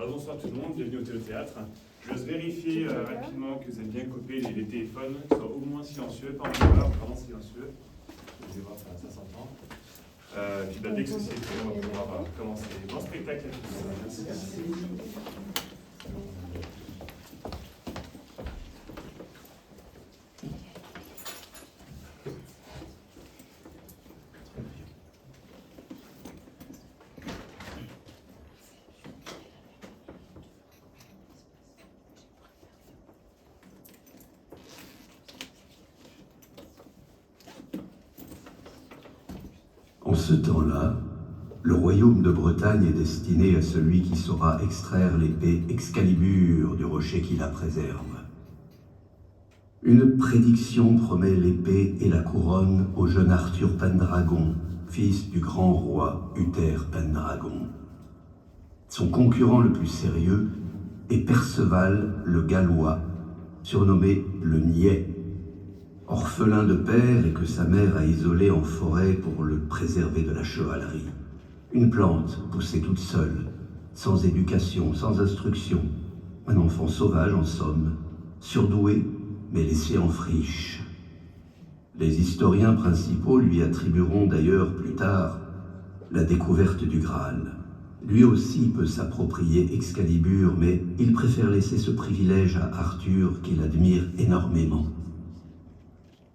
Bonsoir tout le monde, bienvenue au Théâtre. Je vais vérifier rapidement que vous avez bien copié les téléphones, qu'ils soient au moins silencieux, pas en humeur, vraiment silencieux. Vous allez voir, ça s'entend. Puis dès que ceci est fait, on va pouvoir commencer. Bon spectacle à tous. Merci. En ce temps-là, le royaume de Bretagne est destiné à celui qui saura extraire l'épée Excalibur du rocher qui la préserve. Une prédiction promet l'épée et la couronne au jeune Arthur Pendragon, fils du grand roi Uther Pendragon. Son concurrent le plus sérieux est Perceval le Gallois, surnommé le Niais, orphelin de père et que sa mère a isolé en forêt pour le préserver de la chevalerie. Une plante poussée toute seule, sans éducation, sans instruction. Un enfant sauvage en somme, surdoué mais laissé en friche. Les historiens principaux lui attribueront d'ailleurs plus tard la découverte du Graal. Lui aussi peut s'approprier Excalibur, mais il préfère laisser ce privilège à Arthur qu'il admire énormément.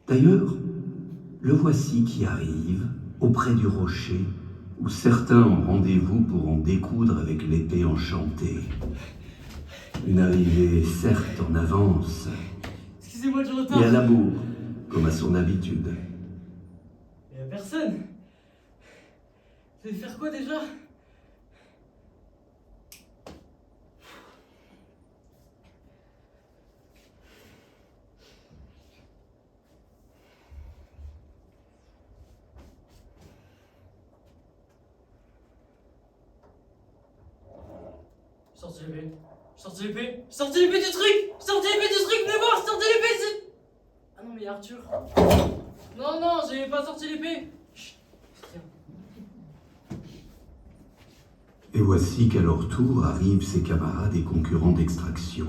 D'ailleurs, le voici qui arrive auprès du rocher où certains ont rendez-vous pour en découdre avec l'épée enchantée. Une arrivée certes en avance, Excusez-moi du retard. et à l'amour, comme à son habitude. Il y a personne. Vous allez faire quoi déjà? Sortez l'épée. Sortez l'épée. Sortez l'épée du truc. Sortez l'épée du truc. Venez voir. Sortez l'épée. C'est... Ah non mais Arthur. Non, j'ai pas sorti l'épée. Chut. Tiens. Et voici qu'à leur tour arrivent ses camarades et concurrents d'extraction.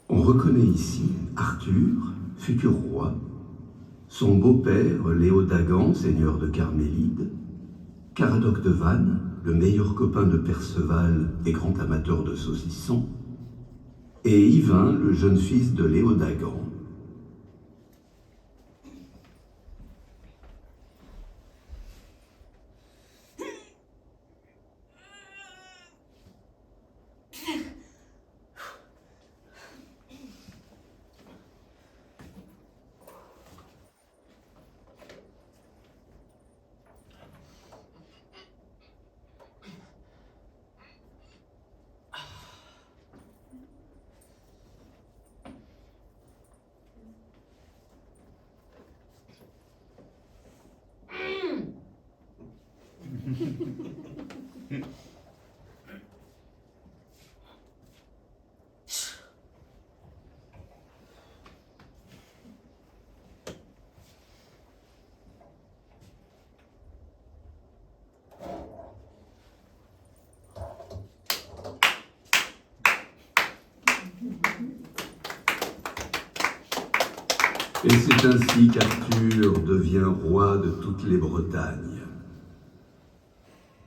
On reconnaît ici Arthur, futur roi, son beau-père Léodagan, seigneur de Carmélide, Caradoc de Vannes, le meilleur copain de Perceval et grand amateur de saucissons, et Yvain, le jeune fils de Léodagan. Et c'est ainsi qu'Arthur devient roi de toutes les Bretagnes.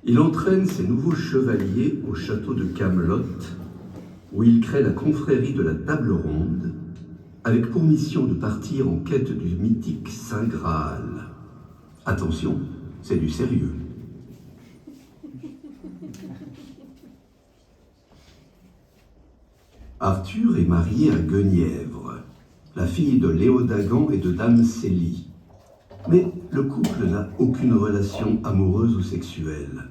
Il entraîne ses nouveaux chevaliers au château de Camelot, où il crée la confrérie de la Table Ronde, avec pour mission de partir en quête du mythique Saint Graal. Attention, c'est du sérieux. Arthur est marié à Guenièvre, la fille de Léodagan et de Dame Célie. Mais le couple n'a aucune relation amoureuse ou sexuelle.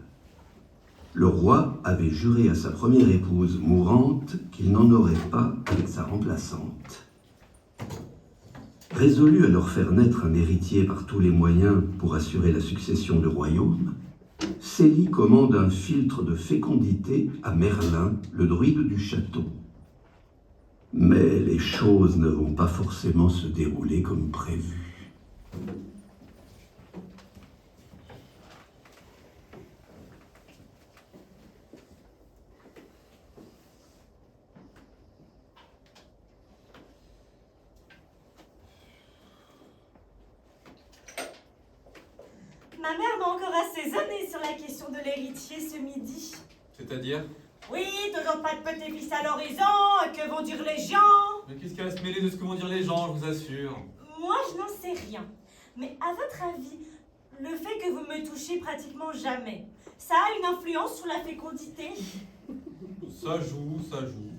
Le roi avait juré à sa première épouse mourante qu'il n'en aurait pas avec sa remplaçante. Résolu à leur faire naître un héritier par tous les moyens pour assurer la succession du royaume, Célie commande un filtre de fécondité à Merlin, le druide du château. Mais les choses ne vont pas forcément se dérouler comme prévu. Ma mère m'a encore assaisonné sur la question de l'héritier ce midi. C'est-à-dire? Oui, toujours pas de petit-fils à l'horizon, que vont dire les gens? Mais qu'est-ce qu'elle a à se mêler de ce que vont dire les gens, je vous assure? Moi, je n'en sais rien. Mais à votre avis, le fait que vous me touchez pratiquement jamais, ça a une influence sur la fécondité? Ça joue, ça joue.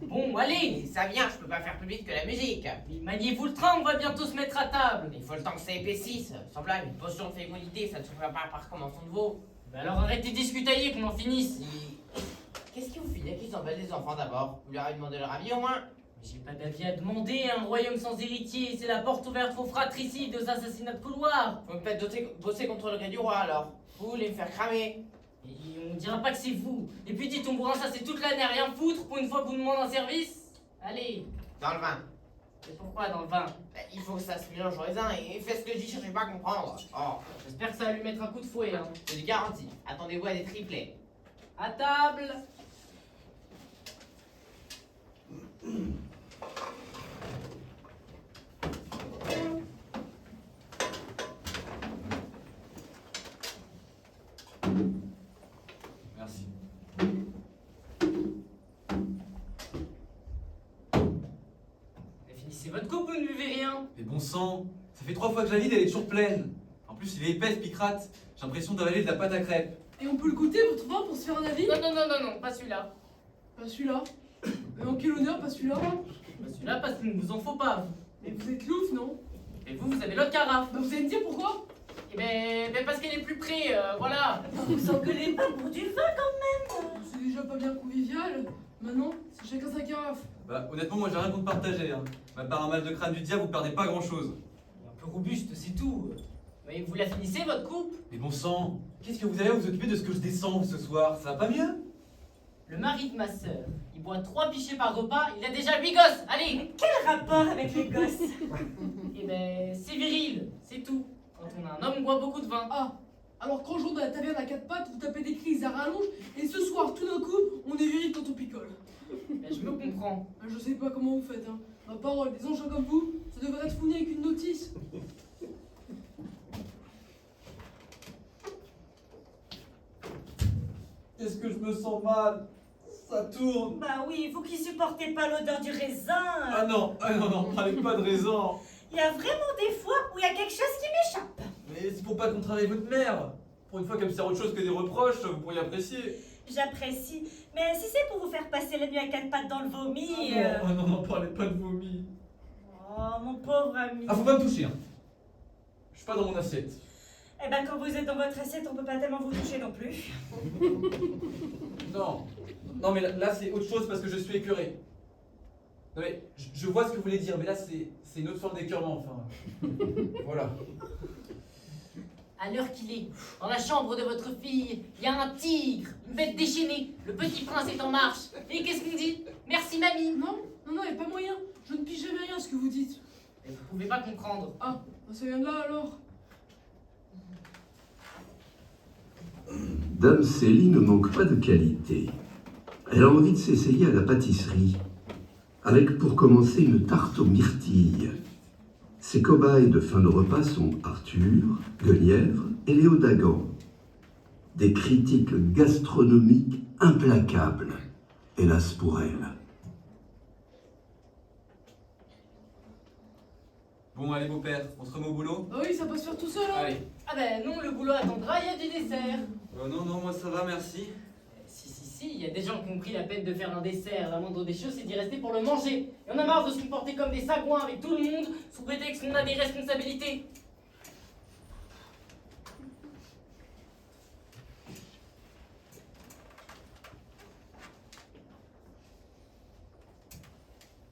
Bon, allez. Et ça vient, je peux pas faire plus vite que la musique. Mais maniez-vous le train, on va bientôt se mettre à table. Il faut le temps que ça épaississe. Sans blague, une potion de fécondité, ça ne se fait pas par commençon de veau. Bah alors arrêtez de discutailler, qu'on en finisse. Qu'est-ce qui vous fait dire qu'ils embellent les enfants d'abord? Vous leur avez demandé leur avis au moins? Mais j'ai pas d'avis à demander, un royaume sans héritier, c'est la porte ouverte aux fratricides, aux assassinats de couloir. Vous me faites bosser contre le gré du roi alors. Vous voulez me faire cramer? Et on dira pas que c'est vous. Et puis dit ton bourrin, ça c'est toute l'année à rien foutre pour une fois que vous demandez un service. Allez. Dans le vin. Et pourquoi dans le vin? Il faut que ça se mélange au raisin et faites ce que je dis, cherchez pas à comprendre. Oh, J'espère que ça va lui mettre un coup de fouet, hein. je vous garantis. Attendez-vous à des triplés. À table. Merci. Mais finissez votre coupe, vous ne buvez rien. Mais bon sang, ça fait 3 fois que je la vide, elle est toujours pleine. En plus, il est épais, ce picrate. J'ai l'impression d'avaler de la pâte à crêpes. Et on peut le goûter, votre vin, pour se faire un avis? Non, pas celui-là. Pas celui-là. Mais en quel honneur, pas celui-là? Pas celui-là parce qu'il ne vous en faut pas. Vous. Mais vous êtes louf, non? Et vous avez l'autre carafe. Bah vous allez me dire pourquoi? Et ben parce qu'elle est plus près, voilà. Vous engueulez pas pour du vin quand même? C'est déjà pas bien convivial. Maintenant, c'est chacun sa carafe. Bah, honnêtement, moi j'ai rien contre partager. Hein. À part un mal de crâne du diable, vous perdez pas grand-chose. Un peu robuste, c'est tout. Mais vous la finissez, votre coupe? Mais bon sang, qu'est-ce que vous allez vous occuper de ce que je descends ce soir? Ça va pas mieux? Le mari de ma sœur, il boit 3 pichets par repas, il a déjà 8 gosses. Allez. Quel rapport avec les gosses? Et ben c'est viril, c'est tout. Quand on a un homme, on boit beaucoup de vin. Ah, alors quand je rentre dans la taverne à 4 pattes, vous tapez des crises à rallonge, et ce soir, tout d'un coup, on est viril quand on picole. Ben, je me comprends. Ah, je sais pas comment vous faites, hein. Ma parole, des engins comme vous, ça devrait être fourni avec une notice. Est-ce que je me sens mal? Ça tourne. Bah oui, vous qui supportez pas l'odeur du raisin. Ah non, parlez pas de raisin. Il y a vraiment des fois où il y a quelque chose qui m'échappe. Mais c'est pour pas contrarier votre mère. Pour une fois qu'elle me sert autre chose que des reproches, vous pourriez apprécier. J'apprécie. Mais si c'est pour vous faire passer la nuit à 4 pattes dans le vomi... Ah non, parlez pas de vomi. Oh, mon pauvre ami. Ah, faut pas me toucher, hein. Je suis pas dans mon assiette. Eh ben, quand vous êtes dans votre assiette, on peut pas tellement vous toucher non plus. Non mais là c'est autre chose parce que je suis écœuré. Non mais je vois ce que vous voulez dire, mais là c'est une autre forme d'écœurement, enfin. Voilà. À l'heure qu'il est, dans la chambre de votre fille, il y a un tigre, une bête déchaînée. Le petit prince est en marche. Et qu'est-ce qu'on dit? Merci mamie. Non, y a pas moyen. Je ne pige jamais rien à ce que vous dites. Et vous pouvez pas comprendre. Ah, bah ça vient de là alors. Dame Célie ne manque pas de qualité. Elle a envie de s'essayer à la pâtisserie, avec pour commencer une tarte aux myrtilles. Ses cobayes de fin de repas sont Arthur, Guenièvre et Léo Dagan. Des critiques gastronomiques implacables, hélas pour elle. Bon allez beau-père, on se remet au boulot? Bah oui, ça peut se faire tout seul, hein. Allez. Ah ben non, le boulot attendra, il y a du dessert. Non, moi ça va, merci. Si, il y a des gens qui ont pris la peine de faire un dessert. La moindre des choses, c'est d'y rester pour le manger. Et on a marre de se comporter comme des sagouins avec tout le monde, sous prétexte qu'on a des responsabilités.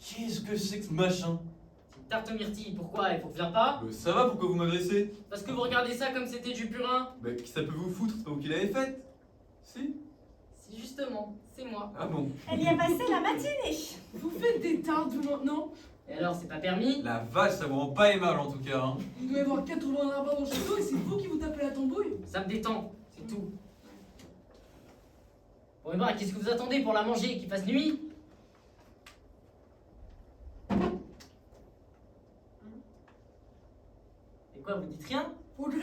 Qu'est-ce que c'est que ce machin? C'est tarte aux myrtilles, pourquoi? Il faut que je vienne pas? Ça va, pourquoi vous m'agressez? Parce que vous regardez ça comme c'était du purin. Bah qui ça peut vous foutre, c'est pas vous qui l'avez faite? Si? Si justement, c'est moi. Ah bon? Elle y a passé la matinée. Vous faites des tartes, vous maintenant. Et alors, c'est pas permis? La vache, ça vous rend pas aimable en tout cas, hein. Vous devez avoir 80 rabats dans le château et c'est vous qui vous tapez la tambouille. Ça me détend, c'est tout. Bon et ben, qu'est-ce que vous attendez pour la manger? Qu'il fasse nuit? Et quoi, vous dites rien? Faut que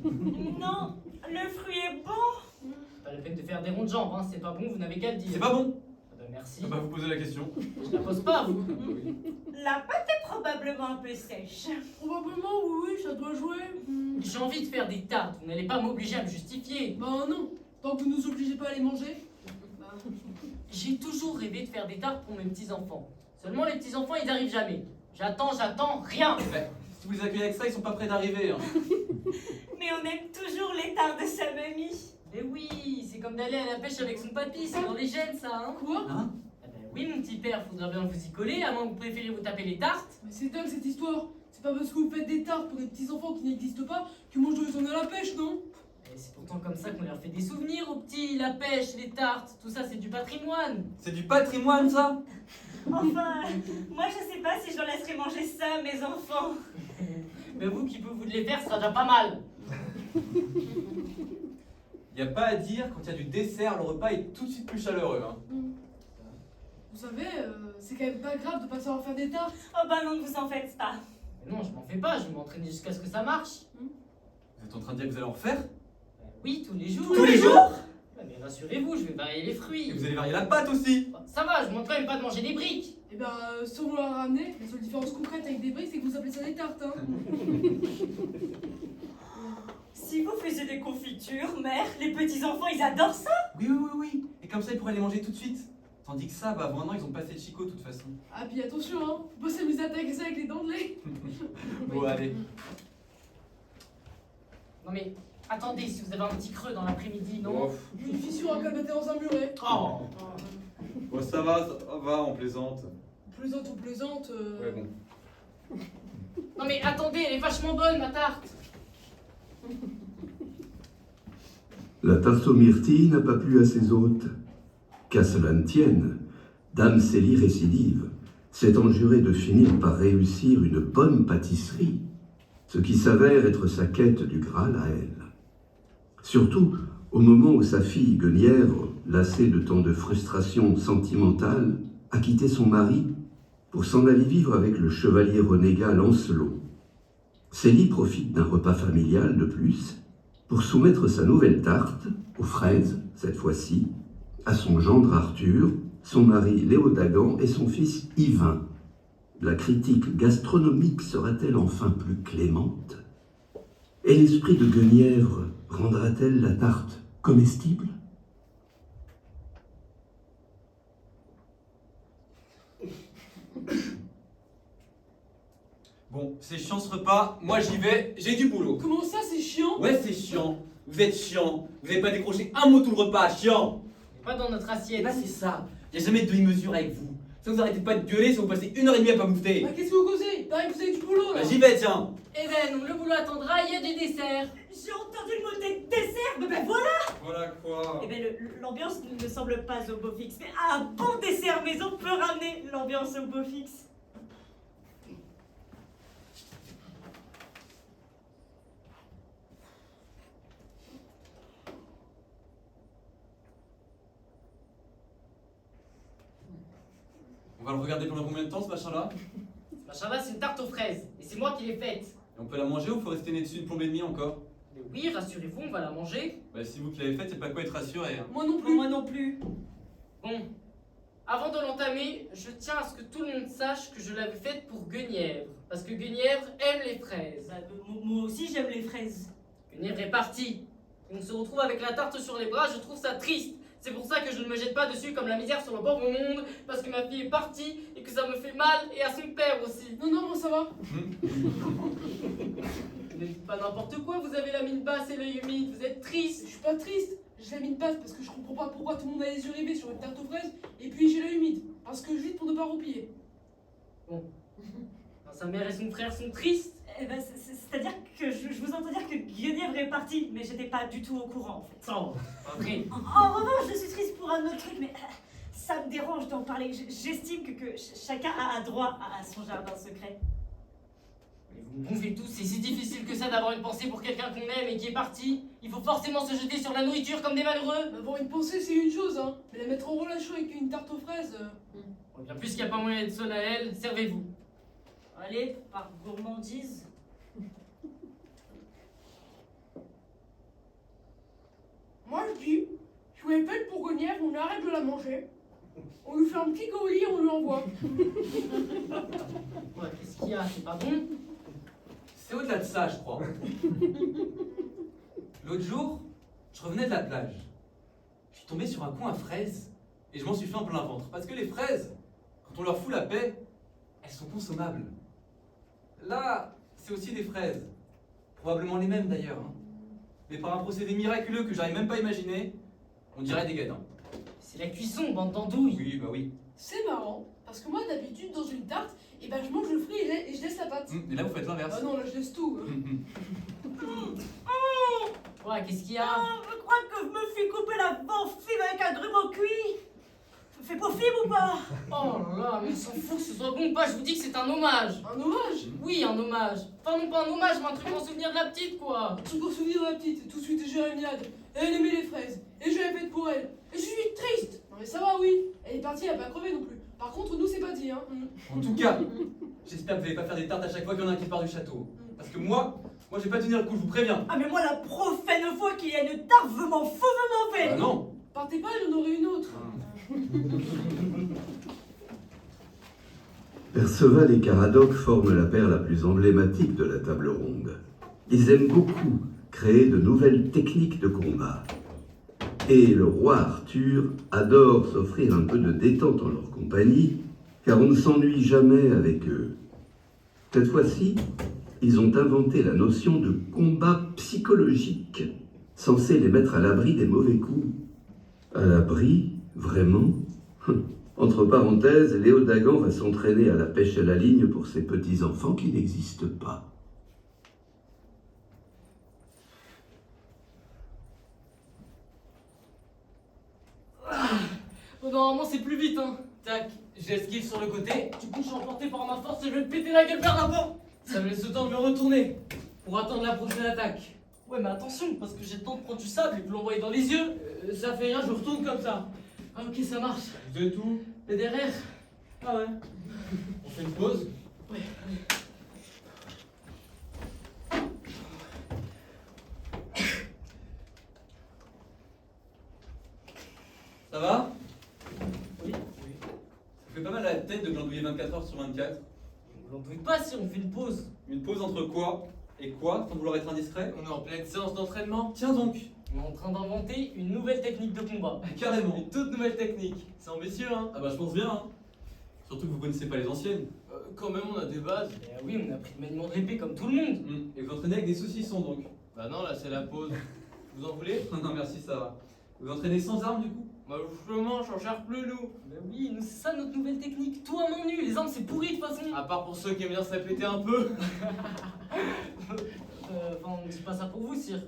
Non, le fruit est bon. Pas la peine de faire des ronds de jambes, hein. C'est pas bon, vous n'avez qu'à le dire. C'est pas bon. Ah bah merci. Vous posez la question. Je la pose pas, vous. La pâte est probablement un peu sèche. Probablement, oui, ça doit jouer. J'ai envie de faire des tartes, vous n'allez pas m'obliger à me justifier. Bah non, tant que vous nous obligez pas à les manger. Bah, J'ai toujours rêvé de faire des tartes pour mes petits-enfants. Seulement les petits-enfants, ils arrivent jamais. J'attends, rien. Ouais. Si vous les accueillez avec ça, ils sont pas prêts d'arriver. Hein. Mais on aime toujours les tartes de sa mamie. Mais oui, c'est comme d'aller à la pêche avec son papy, c'est dans les gènes ça, hein. quoi? Hein? Ah ben oui, mon petit père, faudra bien vous y coller, à moins que vous préférez vous taper les tartes. Mais c'est dingue cette histoire. C'est pas parce que vous faites des tartes pour des petits-enfants qui n'existent pas que moi je dois les emmener à la pêche, non? Et c'est pourtant comme ça qu'on leur fait des souvenirs aux petits, la pêche, les tartes, tout ça c'est du patrimoine. C'est du patrimoine, ça? Enfin, moi je sais pas si je leur laisserai manger ça à mes enfants. Mais vous qui pouvez vous les faire, ce sera déjà pas mal. Y a pas à dire, quand il y a du dessert, le repas est tout de suite plus chaleureux. Hein. Vous savez, c'est quand même pas grave de pas savoir faire des tartes. Oh bah non, ne vous en faites pas. Mais non, je m'en fais pas, je vais m'entraîner jusqu'à ce que ça marche. Vous êtes en train de dire que vous allez en faire? Oui, tous les jours. Tous les jours? Ouais, mais rassurez-vous, je vais varier les Et fruits. vous allez varier la pâte aussi? Ça va, je vous demande quand même pas de manger des briques. Et ben, sans vouloir la ramener, la seule différence concrète avec des briques, c'est que vous appelez ça des tartes, hein. Si vous faisiez des confitures, mère, les petits-enfants, ils adorent ça. Oui. Et comme ça, ils pourraient les manger tout de suite. Tandis que ça, bah, avant un an, ils ont passé le chicot de toute façon. Ah, puis attention, hein, faut pas s'amuser à attaquer ça avec les dents de lait. Bon, allez. Non mais, attendez, si vous avez un petit creux dans l'après-midi, non? Une fissure à cabater dans un muret. Oh. Bon, ça va, on plaisante. Plaisante ou plaisante. Ouais, bon. Non mais attendez, elle est vachement bonne ma tarte. La tarte aux myrtilles n'a pas plu à ses hôtes. Qu'à cela ne tienne, Dame Célie récidive, s'étant jurée de finir par réussir une bonne pâtisserie, ce qui s'avère être sa quête du Graal à elle. Surtout au moment où sa fille Guenièvre, lassée de tant de frustrations sentimentales, a quitté son mari pour s'en aller vivre avec le chevalier renégat Lancelot. Célie profite d'un repas familial de plus pour soumettre sa nouvelle tarte, aux fraises cette fois-ci, à son gendre Arthur, son mari Léodagan et son fils Yvain. La critique gastronomique sera-t-elle enfin plus clémente? Et l'esprit de Guenièvre rendra-t-elle la tarte comestible? Bon, c'est chiant ce repas. Moi, j'y vais. J'ai du boulot. Comment ça, c'est chiant? Ouais, c'est chiant. Vous êtes chiant. Vous n'avez pas décroché un mot tout le repas. Chiant. Pas dans notre Et assiette. bah, c'est ça. Y a jamais de demi-mesure avec vous. Ça, vous arrêtez pas de gueuler si vous passez 1h30 à pas bouffer. Bah, qu'est-ce que vous causez? Pareil que vous avez du boulot, là. Bah, j'y vais, tiens. Eh ben non, le boulot attendra, il y a du dessert. J'ai entendu le mot des desserts, mais ben voilà. Voilà quoi. Eh ben l'ambiance ne semble pas au beau fixe, mais un bon dessert maison peut ramener l'ambiance au beau fixe. On va le regarder pendant combien de temps, ce machin-là? Machin là, c'est une tarte aux fraises. Et c'est moi qui l'ai faite. Et on peut la manger ou faut rester né dessus une plombée et demie encore? Mais oui, rassurez-vous, on va la manger. Bah, si vous qui l'avez faite, c'est pas quoi être rassuré. Hein. Moi non plus. Moi non plus. Bon, avant de l'entamer, je tiens à ce que tout le monde sache que je l'avais faite pour Guenièvre. Parce que Guenièvre aime les fraises. Bah, moi aussi j'aime les fraises. Guenièvre est partie. Et on se retrouve avec la tarte sur les bras, je trouve ça triste. C'est pour ça que je ne me jette pas dessus comme la misère sur le bord du monde, parce que ma fille est partie et que ça me fait mal, et à son père aussi. Non, moi ça va. Ne dites pas n'importe quoi, vous avez la mine basse et l'œil humide, vous êtes triste. Je suis pas triste. J'ai la mine basse parce que je comprends pas pourquoi tout le monde a les yeux rivés sur une tarte aux fraises. Et puis j'ai l'œil humide. Parce que je vide pour ne pas roupiller. Bon. Sa mère et son frère sont tristes. Eh ben, c'est-à-dire que je vous entends dire que Guenièvre est partie, mais j'étais pas du tout au courant en fait. Non, pas vrai. En revanche, je suis triste pour un autre truc, mais ça me dérange d'en parler. J'estime que chacun a droit à son jardin secret. Mais vous me gonflez tous, c'est si difficile que ça d'avoir une pensée pour quelqu'un qu'on aime et qui est parti. Il faut forcément se jeter sur la nourriture comme des malheureux. Avoir une pensée, c'est une chose, hein. Mais la mettre en relation avec une tarte aux fraises. Bon, bien plus qu'il n'y a pas moyen d'être seul à elle, servez-vous. Allez, par gourmandise. la manger. On lui fait un petit colis et on lui envoie. Ouais, qu'est-ce qu'il y a? C'est pas bon? C'est au-delà de ça, je crois. L'autre jour, je revenais de la plage. Je suis tombé sur un coin à fraises et je m'en suis fait en plein ventre. Parce que les fraises, quand on leur fout la paix, elles sont consommables. Là, c'est aussi des fraises. Probablement les mêmes d'ailleurs. Hein. Mais par un procédé miraculeux que j'arrive même pas à imaginer, on dirait des gadins. C'est la cuisson, bande d'andouilles. Oui, bah oui. C'est marrant, parce que moi d'habitude dans une tarte, et ben je mange le fruit et je laisse la pâte. Et là, vous faites l'inverse. Ah non, là je laisse tout. Ouais, qu'est-ce qu'il y a? Je crois que je me suis coupé la fibre avec un grumeau cuit. Fais pas fibre ou pas? Oh là là, mais on s'en fout que ce soit bon ou pas, je vous dis que c'est un hommage. Un hommage. Oui, un hommage. Enfin, non pas un hommage, mais un truc en souvenir de la petite, quoi. Tout pour souvenir de la petite, tout de suite Jérémiade. Elle aimait les fraises, et je l'ai faite pour elle. Et je suis triste. Non mais ça va, oui. Elle est partie, elle a pas crevé non plus. Par contre, nous c'est pas dit, hein. En tout cas, j'espère que vous n'allez pas faire des tartes à chaque fois qu'il y en a un qui part du château. Parce que moi je vais pas tenir le coup, je vous préviens. Ah mais moi la prochaine fois qu'il y a une tarte, je m'en fous, je m'en vais. Ah non. Partez pas, il y en aurait une autre. Perceval et Caradoc forment la paire la plus emblématique de la table ronde. Ils aiment beaucoup créer de nouvelles techniques de combat. Et le roi Arthur adore s'offrir un peu de détente en leur compagnie, car on ne s'ennuie jamais avec eux. Cette fois-ci, ils ont inventé la notion de combat psychologique, censé les mettre à l'abri des mauvais coups. À l'abri, vraiment? Entre parenthèses, Léo Dagan va s'entraîner à la pêche à la ligne pour ses petits-enfants qui n'existent pas. Bon, normalement, c'est plus vite, hein. Tac, j'esquive sur le côté. Du coup, je suis emporté par ma force et je vais me péter la gueule vers l'avant. Ça me laisse le temps de me retourner pour attendre la prochaine attaque. Ouais, mais attention, parce que j'ai le temps de prendre du sable et de l'envoyer dans les yeux. Ça fait rien, je retourne comme ça. Ah, ok, ça marche. Vous êtes où? Et derrière? Ah ouais. On fait une pause? Ouais, allez. Ça va? Oui, oui. Ça fait pas mal à la tête de glandouiller 24 heures sur 24. On n'en pas si on fait une pause. Une pause entre quoi et quoi, sans vouloir être indiscret? On est en pleine séance d'entraînement. Tiens donc. On est en train d'inventer une nouvelle technique de combat. Carrément. Une toute nouvelle technique. C'est ambitieux, hein. Ah bah je pense bien. Hein. Surtout que vous connaissez pas les anciennes. Quand même, on a des bases. Oui, on a pris le maniement de l'épée comme tout le monde. Et vous entraînez avec des saucissons donc? Bah non, là c'est la pause. Vous en voulez? Non merci, ça va. Vous entraînez sans armes du coup? Bah justement, j'en cherche plus nous. Bah oui, nous c'est ça notre nouvelle technique, tout à main nue. Les armes c'est pourri de toute façon. À part pour ceux qui aiment bien se la péter un peu. Enfin, on dit pas ça pour vous, sire.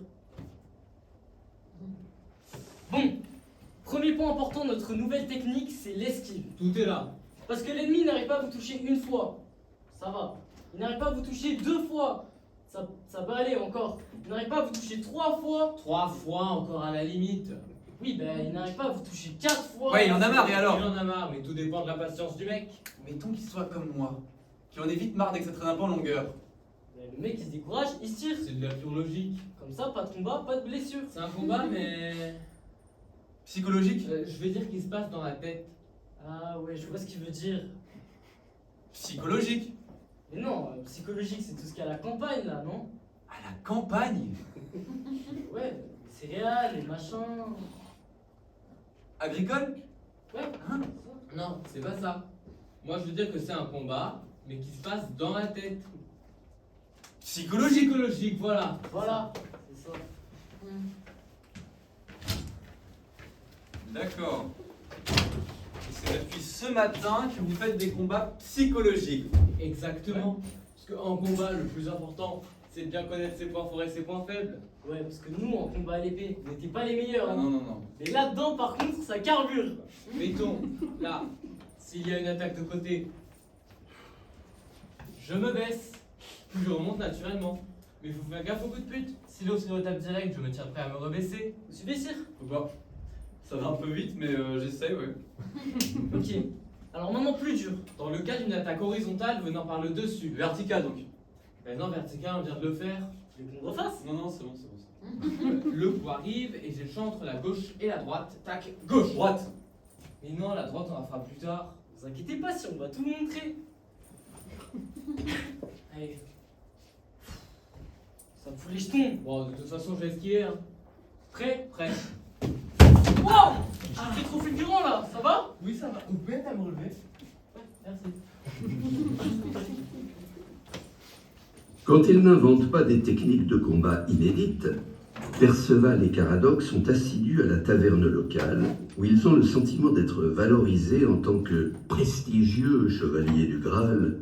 Bon, premier point important de notre nouvelle technique, c'est l'esquive. Tout est là. Parce que l'ennemi n'arrive pas à vous toucher une fois. Ça va. Il n'arrive pas à vous toucher 2 fois. Ça va aller encore. Il n'arrive pas à vous toucher 3 fois. 3 fois encore à la limite. Oui, ben il n'arrive pas à vous toucher 4 fois. Ouais, il en a marre, et alors? Il en a marre, mais tout dépend de la patience du mec. Mettons qu'il soit comme moi, qui en est vite marre dès que ça traîne un peu en longueur. Le mec il se décourage, il se tire. C'est de la pure logique. Comme ça, pas de combat, pas de blessure. C'est un combat, mais. Psychologique? Je vais dire qu'il se passe dans la tête. Ah ouais, je vois ce qu'il veut dire. Psychologique? Mais non, psychologique c'est tout ce qu'il y a à la campagne là, non? À la campagne? Ouais, les céréales, les machins. Agricole? Ouais, Hein? non, c'est pas ça. Moi je veux dire que c'est un combat, mais qui se passe dans la tête. Psychologique? Psychologique, voilà. Voilà, c'est ça. D'accord. Et c'est depuis ce matin que vous faites des combats psychologiques. Exactement. Parce qu'en combat, le plus important, c'est de bien connaître ses points forts et ses points faibles. Ouais, parce que nous, en combat à l'épée, on n'était pas les meilleurs. Ah hein. non, non, non. Mais là-dedans, par contre, ça carbure. Mettons, là, s'il y a une attaque de côté, je me baisse, puis je remonte naturellement. Mais il faut faire gaffe au coup de pute. Si l'autre nous tape direct, je me tiens prêt à me rebaisser. Vous suivez, sire? Bah, ça va un peu vite, mais j'essaye, ouais. Ok. Alors maintenant, plus dur. Dans le cas d'une attaque horizontale venant par le dessus. Vertical donc. Ben non, vertical, on vient de le faire. Tu veux qu'on refasse? Non, non, c'est bon, c'est bon. Le coup arrive et j'ai le choix entre la gauche et la droite. Tac, gauche. Droite. Mais non, la droite, on la fera plus tard. Vous inquiétez pas si on va tout montrer. Allez. Ça me fout les jetons. Bon, de toute façon, je vais skier. Hein. Prêt? Prêt. Wow! J'ai fait trop fulgurant là, ça va? Oui, ça va. Vous pouvez me relever? Ouais, merci. Quand ils n'inventent pas des techniques de combat inédites, Perceval et Caradoc sont assidus à la taverne locale, où ils ont le sentiment d'être valorisés en tant que prestigieux chevaliers du Graal,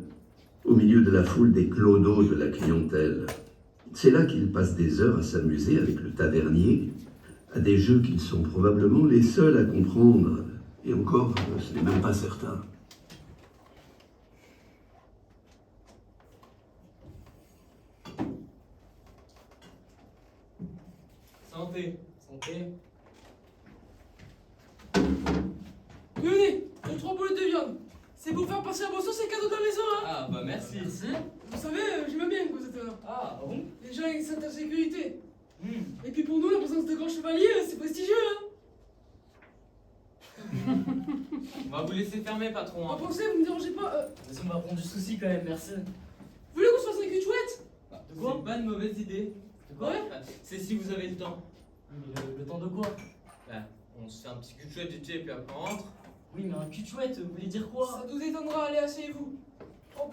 au milieu de la foule des clodos de la clientèle. C'est là qu'ils passent des heures à s'amuser avec le tavernier, à des jeux qu'ils sont probablement les seuls à comprendre. Et encore, ce n'est même pas certain. Santé. Santé. Tenez, j'ai 3 boulettes de viande. C'est pour faire passer la boisson, c'est cadeau de la maison, hein. Ah, bah merci. Merci. Vous savez, j'aime bien quoi cette heure. Ah, bon? Les gens ils sentent la sécurité. Hmm. Et puis pour nous, la présence de grands chevaliers, c'est prestigieux, hein. On va vous laisser fermer, patron. En Hein. pensez, vous me dérangez pas. Mais on va prendre du souci quand même, merci. Vous voulez qu'on se fasse un cul de chouette? C'est pas une mauvaise idée. De quoi? Ouais. C'est si vous avez le temps. Mais le temps de quoi? Bah, on se fait un petit cul de chouette et puis après on rentre. Oui, mais un cul de chouette, vous voulez dire quoi? Ça nous étonnera, allez, asseyez-vous. Hop.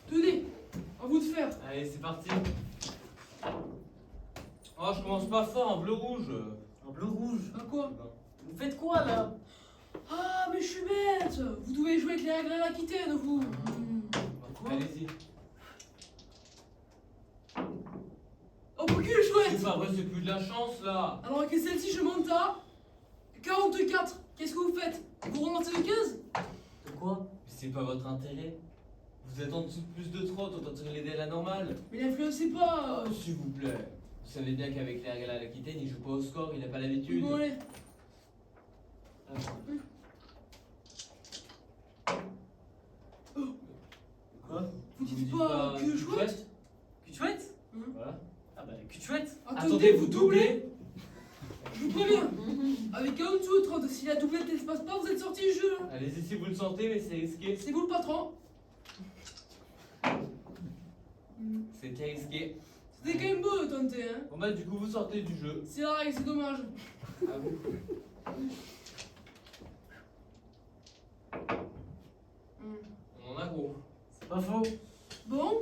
Tenez, à vous de faire. Allez, c'est parti. Oh, je commence pas fort en bleu-rouge. Un bleu rouge. À quoi? Vous faites quoi là? Ah, mais je suis bête. Vous devez jouer avec les règles à l'Aquitaine, vous. Allez-y. Oh, pour cul, C'est chouette. pas vrai, c'est plus de la chance là. Alors avec celle-ci, je monte à 44. Qu'est-ce que vous faites? Vous relancez le 15? De quoi? Mais c'est pas votre intérêt. Vous êtes en dessous de plus de 30, autant tirer les dés à la normale. Mais l'influencez pas. Oh, s'il vous plaît. Vous savez bien qu'avec les règles à l'Aquitaine, il joue pas au score, il a pas l'habitude. Bon, allez. Quoi? Vous dites pas cul chouette? Cul de chouette? Hein? Voilà. Ah bah, cul de chouette. Attendez, vous doublez. Je vous préviens. Avec un en dessous de 30, si la doublette ne se passe pas, vous êtes sorti du jeu. Hein. Allez-y si vous le sentez, mais c'est risqué. C'est vous le patron. C'était risqué. C'était quand même beau de tenter, hein. Bon bah du coup vous sortez du jeu. C'est la règle, c'est dommage. À vous. On en a gros. C'est pas faux. Bon,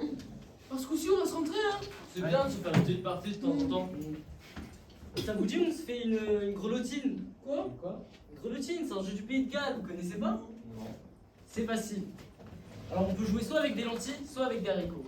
parce qu'aussi on va se rentrer, hein. C'est Ouais. bien de se faire une petite partie de temps en temps. Ça vous dit, on se fait une grelotine? Quoi? Quoi? Une grelotine, c'est un jeu du pays de Galles, vous connaissez pas? Non. C'est facile. Alors on peut jouer soit avec des lentilles, soit avec des haricots.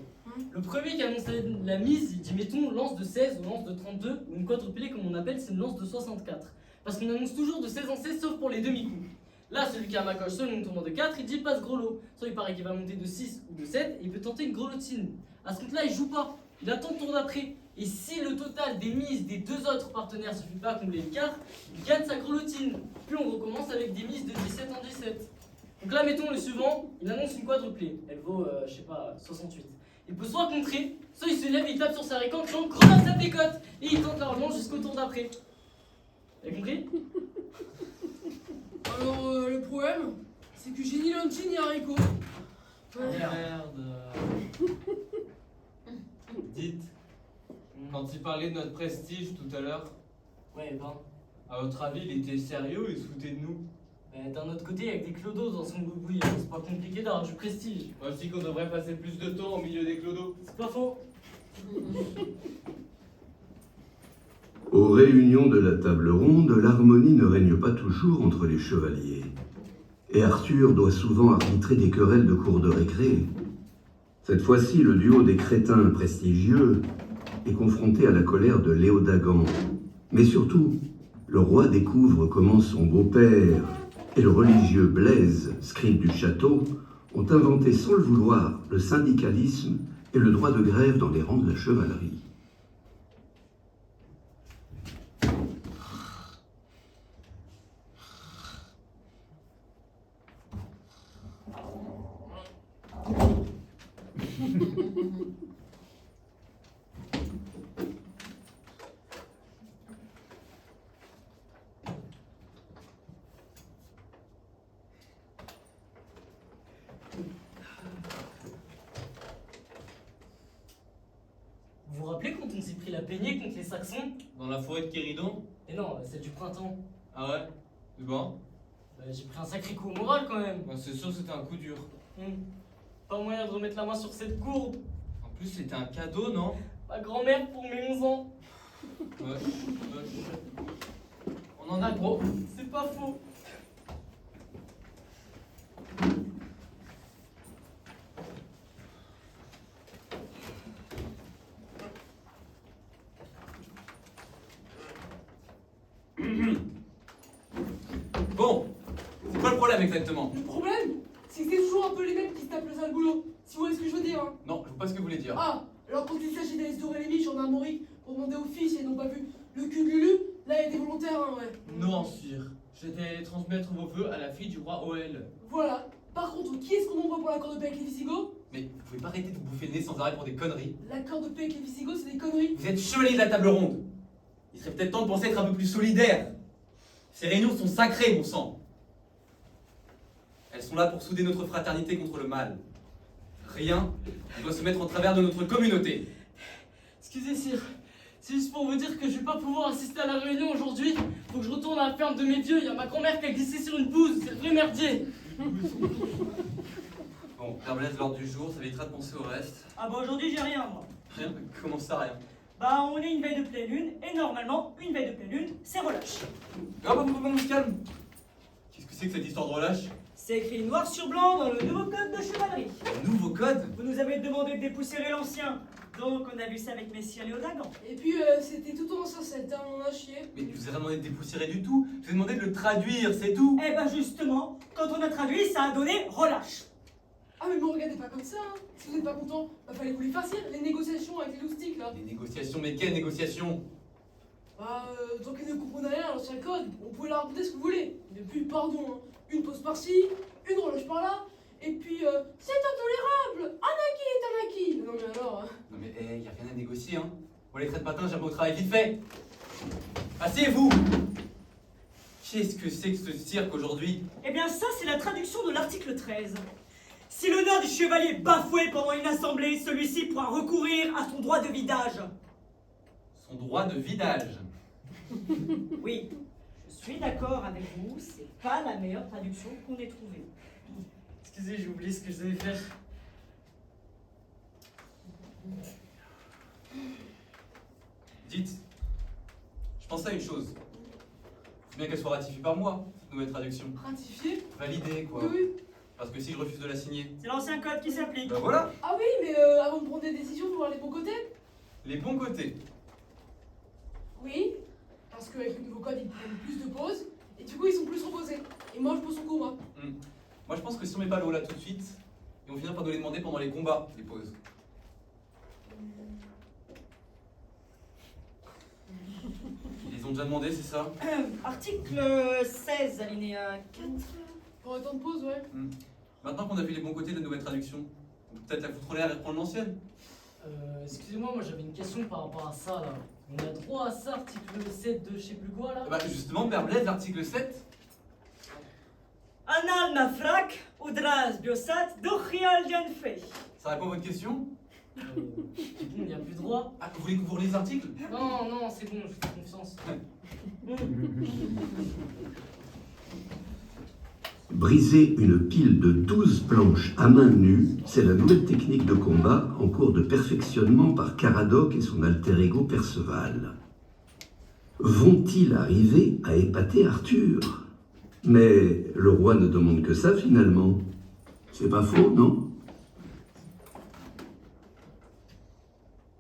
Le premier qui annonce la mise, il dit mettons lance de 16 ou lance de 32, ou une quadruplée comme on appelle, c'est une lance de 64. Parce qu'on annonce toujours de 16 en 16 sauf pour les demi-coups. Là, celui qui a ma coche, soit une tournant de 4, il dit passe gros lot. Soit il paraît qu'il va monter de 6 ou de 7, et il peut tenter une grelotine. À ce compte-là, il joue pas. Il attend le tour d'après. Et si le total des mises des deux autres partenaires ne suffit pas à combler l'écart, il gagne sa grelotine. Puis on recommence avec des mises de 17 en 17. Donc là, mettons le suivant, il annonce une quadruplée. Elle vaut, je sais pas, 68. Il peut soit contrer, soit il se lève et il tape sur sa récante, genre grenade sa pécote, et il tente la revanche jusqu'au tour d'après. Vous avez compris? Alors, le problème, c'est que j'ai ni lentilles ni haricots. Ouais. Merde. Dites, quand il parlait de notre prestige tout à l'heure, Ouais, ben. à votre avis, il était sérieux ou il se foutait de nous? D'un autre côté, avec des clodos dans son boubouille, c'est pas compliqué d'avoir du prestige. Moi aussi qu'on devrait passer plus de temps au milieu des clodos. C'est pas faux. Aux réunions de la table ronde, l'harmonie ne règne pas toujours entre les chevaliers. Et Arthur doit souvent arbitrer des querelles de cour de récré. Cette fois-ci, le duo des crétins prestigieux est confronté à la colère de Léodagan. Mais surtout, le roi découvre comment son beau-père et le religieux Blaise, scribe du château, ont inventé sans le vouloir le syndicalisme et le droit de grève dans les rangs de la chevalerie. qu'on s'est pris la peignée contre les Saxons. Dans la forêt de Kéridon? Et non, c'est du printemps. Ah ouais? C'est bon? Bah, j'ai pris un sacré coup au moral quand même. Bah, c'est sûr que c'était un coup dur. Pas moyen de remettre la main sur cette gourde. En plus, c'était un cadeau, non? Ma grand-mère pour mes 11 ans. Ouais. On en a gros. C'est pas faux. Bon, c'est quoi le problème exactement? Le problème, c'est que c'est toujours un peu les mêmes qui se tapent le sale boulot. Si vous voyez ce que je veux dire, hein. Non, je vois pas ce que vous voulez dire. Ah, alors quand il s'agit d'aller se dorer les miches en armorie pour demander aux filles si elles n'ont pas vu le cul de Lulu, là il y a des volontaires, hein, ouais. Non, sire. J'étais allé transmettre vos vœux à la fille du roi OL. Voilà. Par contre, qui est-ce qu'on envoie pour l'accord de paix avec les Visigoths? Mais vous pouvez pas arrêter de vous bouffer le nez sans arrêt pour des conneries. L'accord de paix avec les Visigoths, c'est des conneries. Vous êtes chevalier de la table ronde. Il serait peut-être temps de penser être un peu plus solidaire. Ces réunions sont sacrées, mon sang. Elles sont là pour souder notre fraternité contre le mal. Rien ne doit se mettre en travers de notre communauté. Excusez, sire. C'est juste pour vous dire que je vais pas pouvoir assister à la réunion aujourd'hui. Faut que je retourne à la ferme de mes vieux. Il y a ma grand-mère qui a glissé sur une bouse. C'est le vrai merdier. Bon, Père Blaise, l'ordre du jour, ça évitera de penser au reste. Ah bah aujourd'hui j'ai rien moi. Rien? Comment ça, rien? Bah on est une veille de pleine lune et normalement une veille de pleine lune c'est relâche. Ah bon, on se calme. Qu'est-ce que c'est que cette histoire de relâche? C'est écrit noir sur blanc dans le nouveau code de chevalerie. Un nouveau code? Vous nous avez demandé de dépoussiérer l'ancien. Donc on a vu ça avec Messieurs Léodagan. Et puis c'était tout en inceste, hein, on a chié. Mais je vous ai rien demandé de dépoussiérer du tout. Je vous ai demandé de le traduire, c'est tout. Eh ben justement, quand on a traduit, ça a donné relâche. Ah mais me regardez pas comme ça, hein. Si vous n'êtes pas content, bah fallait vous les farcir, les négociations avec les loustiques là. Les négociations, mais quelles négociations? Bah tant qu'ils ne comprenez rien à l'ancien code, on pouvait leur raconter ce que vous voulez. Mais puis pardon, hein. Une pause par-ci, une relâche par-là, et puis c'est intolérable. Anaki est Anaki. Non mais alors, hein. Non mais, y a rien à négocier, hein. Bon, les traits de patin, j'aime au travail vite fait. Asseyez-vous. Qu'est-ce que c'est que ce cirque aujourd'hui? Eh bien ça c'est la traduction de l'article 13. Si l'honneur du chevalier est bafoué pendant une assemblée, celui-ci pourra recourir à son droit de vidage. Son droit de vidage. Oui, je suis d'accord avec vous, c'est pas la meilleure traduction qu'on ait trouvée. Excusez, j'ai oublié ce que je devais faire. Dites, je pense à une chose. Faut bien qu'elle soit ratifiée par moi, cette nouvelle traduction. Ratifié? Validée, quoi. Oui, oui. Parce que si je refuse de la signer, C'est l'ancien code qui s'applique. ben voilà, Ah oui, mais avant de prendre des décisions, faut voir les bons côtés. les bons côtés. Oui, parce qu'avec le nouveau code, ils prennent plus de pauses, et du coup ils sont plus reposés. Et moi je pose son cours, moi. Moi je pense que si on met pas l'eau là tout de suite, ils vont finir par nous les demander pendant les combats, les pauses. Ils les ont déjà demandé, c'est ça? Article 16, alinéa 4. Pour un temps de pause, ouais. Maintenant qu'on a vu les bons côtés de la nouvelle traduction, on peut peut-être la foutre en l'air et reprendre l'ancienne. Excusez-moi, moi j'avais une question par rapport à ça là. On a droit à ça, article 7 de je sais plus quoi là. Bah justement, Père Blaise, l'article 7, Anal nafrak, udras biosat, dochial janfei. ça répond à votre question? Bon, il n'y a plus droit. Ah, vous voulez que vous relise l'article? Non, non, c'est bon, je fais confiance. Briser une pile de 12 planches à main nue, c'est la nouvelle technique de combat en cours de perfectionnement par Caradoc et son alter ego Perceval. Vont-ils arriver à épater Arthur? Mais le roi ne demande que ça finalement. C'est pas faux, non?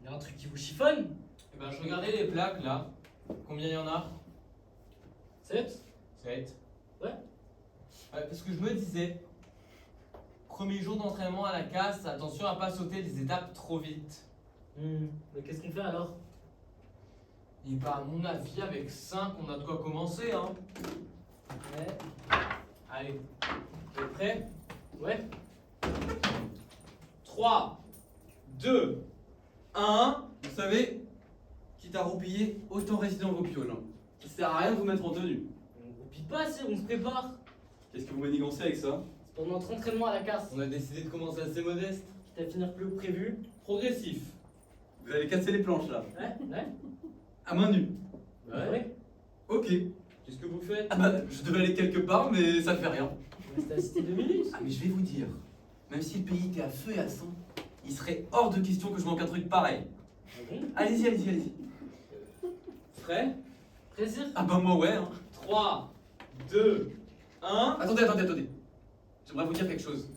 Il y a un truc qui vous chiffonne? Eh ben, je regardais les plaques là. Combien il y en a? 7? 7. Ouais. Parce que je me disais, premier jour d'entraînement à la casse, attention à pas sauter les étapes trop vite. Mais qu'est-ce qu'on fait alors? Et bah, à mon avis, avec 5, on a de quoi commencer, hein. Ouais. Allez, vous êtes prêts? Ouais. 3, 2, 1. Vous savez, quitte à roupiller, autant rester dans vos pioles. Hein. Ça sert à rien de vous mettre en tenue. On roupille pas, on se prépare. Qu'est-ce que vous manigancez avec ça? C'est pour notre entraînement à la casse. On a décidé de commencer assez modeste. Quitte à finir plus haut que prévu. Progressif. Vous allez casser les planches là. Ouais. À main nue. Ouais. Ok. Qu'est-ce que vous faites? Ah bah, je devais aller quelque part, mais ça fait rien. On reste assis 2 minutes. Ah mais je vais vous dire, même si le pays était à feu et à sang, il serait hors de question que je manque un truc pareil. Ah bon? Allez-y, allez-y, allez-y. Frais? Plaisir. Ah bah moi ouais. Hein. 3, 2, 1. Attendez. J'aimerais vous dire quelque chose.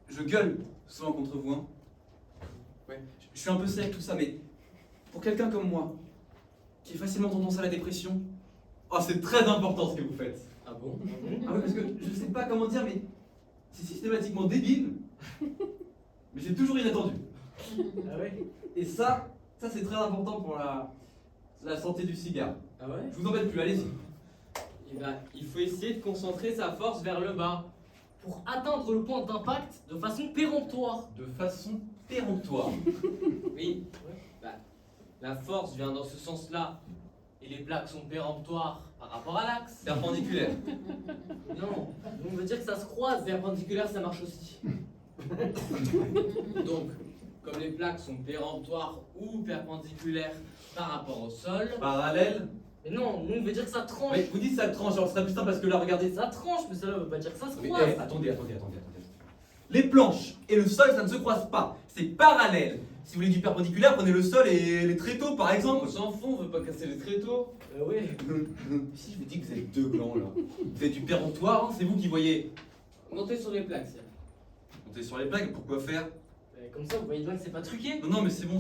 Je gueule souvent contre vous, hein. Ouais, je suis un peu sec tout ça, mais pour quelqu'un comme moi, qui est facilement tendance à la dépression, oh c'est très important ce que vous faites. Ah bon? Ah ouais, parce que je sais pas comment dire, mais c'est systématiquement débile, mais c'est toujours inattendu. Ah ouais? Et ça c'est très important pour la santé du cigare. Ah ouais? Je vous embête plus, allez-y. Eh ben, il faut essayer de concentrer sa force vers le bas. Pour atteindre le point d'impact de façon péremptoire. De façon péremptoire. Oui. Bah, la force vient dans ce sens-là. Et les plaques sont péremptoires par rapport à l'axe. Perpendiculaire. Non, on veut dire que ça se croise. Perpendiculaire, ça marche aussi. Donc, comme les plaques sont péremptoires ou perpendiculaires par rapport au sol. Parallèle. Mais non, nous on veut dire que ça tranche. Mais vous dites ça tranche, alors ce serait plus simple parce que là, regardez ça. Ça tranche, mais ça veut pas dire que ça se Mais, croise. attendez. Les planches et le sol, ça ne se croise pas. C'est parallèle. Si vous voulez du perpendiculaire, prenez le sol et les tréteaux, par exemple. On s'en fout, on veut pas casser les tréteaux. Ouais. Si je vous dis que vous êtes deux glands, là. Vous êtes du péremptoire, hein, c'est vous qui voyez. Montez sur les plaques, tiens. Montez sur les plaques, pourquoi faire? Comme ça, vous voyez bien que c'est pas truqué. Non, mais c'est bon.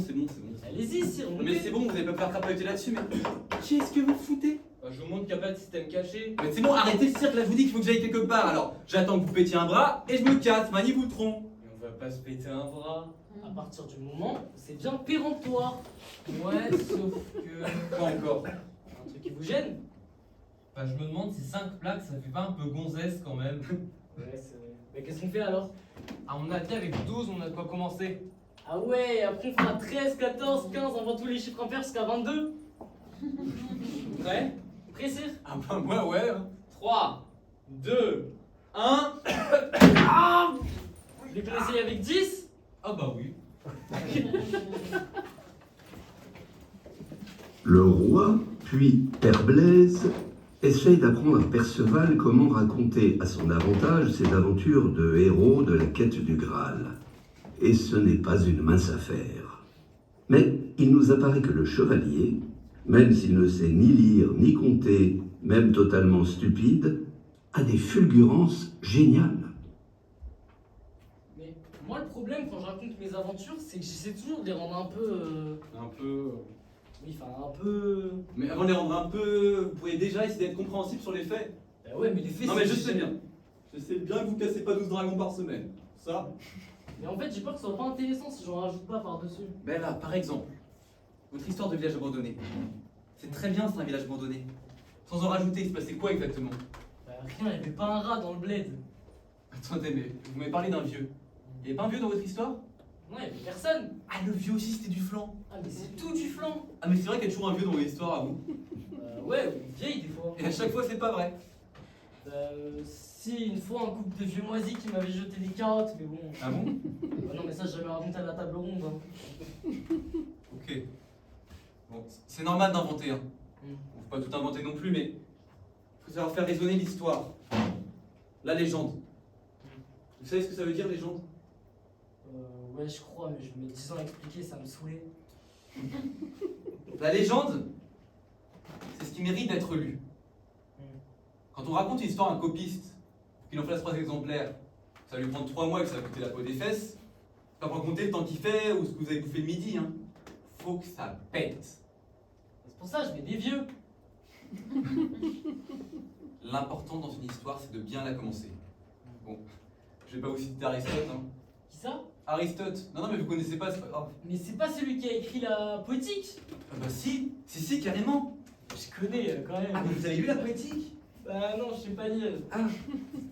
Allez-y, si, on Mais c'est bon, vous n'allez pas faire crapahuter là-dessus, mais qu'est-ce que vous foutez? Bah, je vous montre qu'il n'y a pas de système caché. Mais c'est bon, arrêtez le cirque, là je vous dis qu'il faut que j'aille quelque part. Alors, j'attends que vous pétiez un bras et je me casse, manie vous le tronc. Mais on va pas se péter un bras. À partir du moment où c'est bien péremptoire. Ouais, sauf que. Quoi encore? Un truc qui vous gêne? Bah, je me demande si 5 plaques ça fait pas un peu gonzesse quand même. Ouais, c'est vrai. Mais qu'est-ce qu'on fait alors? À mon avis, avec 12, on a de quoi commencer. Ah ouais, après on fera 13, 14, 15, on voit tous les chiffres impairs jusqu'à 22. Prêt? Pressé? Ah bah moi ouais. 3, 2, 1. Vous voulez qu'on essaye avec 10? Ah bah oui. Le roi, puis Père Blaise, essaye d'apprendre à Perceval comment raconter à son avantage ses aventures de héros de la quête du Graal. Et ce n'est pas une mince affaire. Mais il nous apparaît que le chevalier, même s'il ne sait ni lire ni compter, même totalement stupide, a des fulgurances géniales. Mais moi, le problème quand je raconte mes aventures, c'est que j'essaie toujours de les rendre un peu. Un peu. Oui, enfin, un peu. Mais avant de les rendre un peu, vous pouvez déjà essayer d'être compréhensible sur les faits. Bah ouais, mais les faits, Non mais c'est- je sais bien. Je sais bien que vous cassez pas 12 dragons par semaine. Ça. Mais en fait, j'ai peur que ce soit pas intéressant si j'en rajoute pas par-dessus. Ben là, par exemple, votre histoire de village abandonné. C'est très bien, c'est un village abandonné. Sans en rajouter, il se passait quoi exactement? Bah rien, il y avait pas un rat dans le bled. Attendez, mais vous m'avez parlé d'un vieux. Il y avait pas un vieux dans votre histoire? Non, il y avait personne. Ah, le vieux aussi, c'était du flanc. Ah, mais c'est tout du flanc. Ah, mais c'est vrai qu'il y a toujours un vieux dans vos histoires à vous. Ouais, ou une vieille des fois. Et à chaque fois, c'est pas vrai. Si, une fois, un couple de vieux moisis qui m'avait jeté des carottes, mais bon. Ah bon? Bah non, mais ça, j'ai jamais raconté à la table ronde. Hein. Ok. Bon, c'est normal d'inventer, hein. Mm. Faut pas tout inventer non plus, mais faut savoir faire résonner l'histoire. La légende. Vous savez ce que ça veut dire, légende? Ouais, je crois, mais je mets 10 ans à expliquer, ça me saoulait. La légende, c'est ce qui mérite d'être lu. Quand on raconte une histoire à un copiste, pour qu'il en fasse 3 exemplaires, ça va lui prendre 3 mois et que ça va coûter la peau des fesses. Pas pour compter le temps qu'il fait ou ce que vous avez bouffé le midi, hein. Faut que ça pète. C'est pour ça que je mets des vieux. L'important dans une histoire, c'est de bien la commencer. Bon, je vais pas vous citer Aristote, hein. Qui ça? Aristote. Non, mais vous connaissez pas, c'est pas grave. Mais c'est pas celui qui a écrit la poétique. Ah bah si, carrément. Je connais quand même. Ah, mais vous avez lu la poétique? Bah non, je sais pas lire. Ah,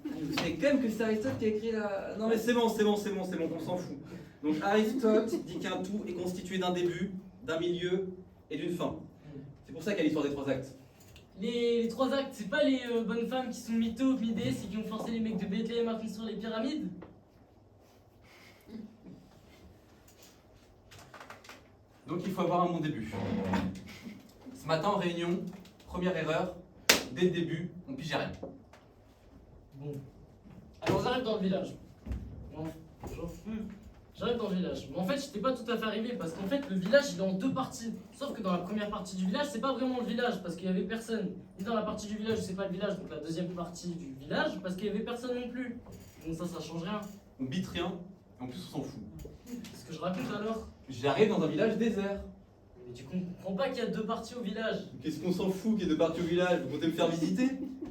vous savez quand même que c'est Aristote qui a écrit la... Non mais c'est bon, on s'en fout. Donc Aristote dit qu'un tout est constitué d'un début, d'un milieu et d'une fin. C'est pour ça qu'il y a l'histoire des 3 actes. Les 3 actes, c'est pas les bonnes femmes qui sont mythos, midées, c'est qui ont forcé les mecs de Bethléem à construire les pyramides? Donc il faut avoir un bon début. Ce matin en réunion, première erreur, dès le début, on pigeait rien. Bon. Alors j'arrive dans le village. Bon, j'arrive dans le village. Mais en fait, j'étais pas tout à fait arrivé parce qu'en fait, le village il est en deux parties. Sauf que dans la première partie du village, c'est pas vraiment le village parce qu'il y avait personne. Ni dans la partie du village, c'est pas le village, donc la deuxième partie du village parce qu'il y avait personne non plus. Donc ça change rien. On bite rien, et en plus on s'en fout. Qu'est-ce que je raconte alors? J'arrive dans un village désert. Mais tu comprends pas qu'il y a deux parties au village? Qu'est-ce qu'on s'en fout qu'il y ait de parties au village? Vous comptez me faire visiter?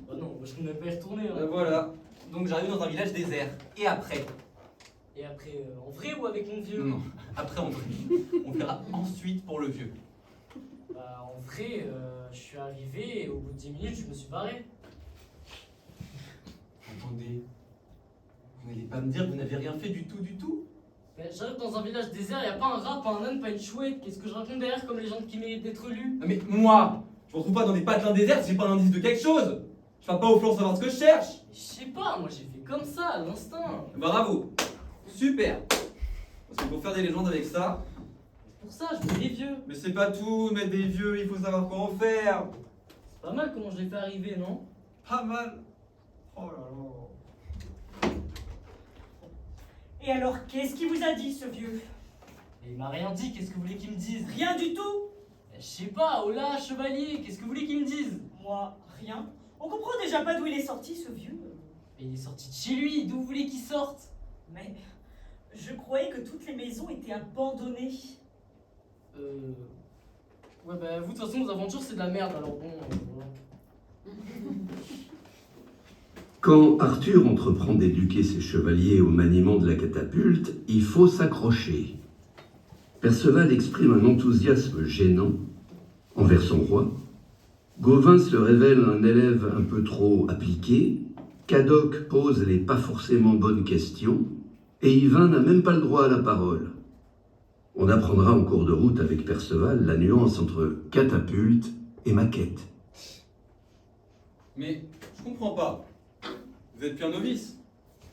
Bah non, moi je ne vais pas y retourner. Hein. Voilà. Donc j'arrive dans un village désert. Et après? Et après, en vrai ou avec mon vieux? Non, après on vrai. On verra ensuite pour le vieux. Bah en vrai, je suis arrivé et au bout de 10 minutes, je me suis barré. Attendez, vous n'allez pas me dire que vous n'avez rien fait du tout? Mais j'arrive dans un village désert, y a pas un rat, pas un âne, pas une chouette. Qu'est-ce que je raconte derrière comme légende qui mérite d'être lue? Ah mais moi, je me retrouve pas dans des patelins déserts si j'ai pas un indice de quelque chose. Je vais pas au flanc savoir ce que je cherche. Je sais pas, moi j'ai fait comme ça, à l'instinct. Bravo. Super. Parce que pour faire des légendes avec ça, Pour ça, je mets des vieux. mais c'est pas tout, mettre des vieux, il faut savoir quoi en faire. C'est pas mal comment je l'ai fait arriver, non? Pas mal. Oh là là. Et alors, qu'est-ce qu'il vous a dit, ce vieux? Mais il m'a rien dit, qu'est-ce que vous voulez qu'il me dise? Rien du tout? Je sais pas, oh là, chevalier, qu'est-ce que vous voulez qu'il me dise? Moi, rien. On comprend déjà pas d'où il est sorti, ce vieux. Mais il est sorti de chez lui, d'où vous voulez qu'il sorte? Mais je croyais que toutes les maisons étaient abandonnées. Ouais, bah vous, de toute façon, vos aventures, c'est de la merde, alors bon. Voilà. Quand Arthur entreprend d'éduquer ses chevaliers au maniement de la catapulte, il faut s'accrocher. Perceval exprime un enthousiasme gênant envers son roi. Gauvin se révèle un élève un peu trop appliqué. Cadoc pose les pas forcément bonnes questions. Et Yvain n'a même pas le droit à la parole. On apprendra en cours de route avec Perceval la nuance entre catapulte et maquette. Mais je comprends pas. Vous êtes plus un novice.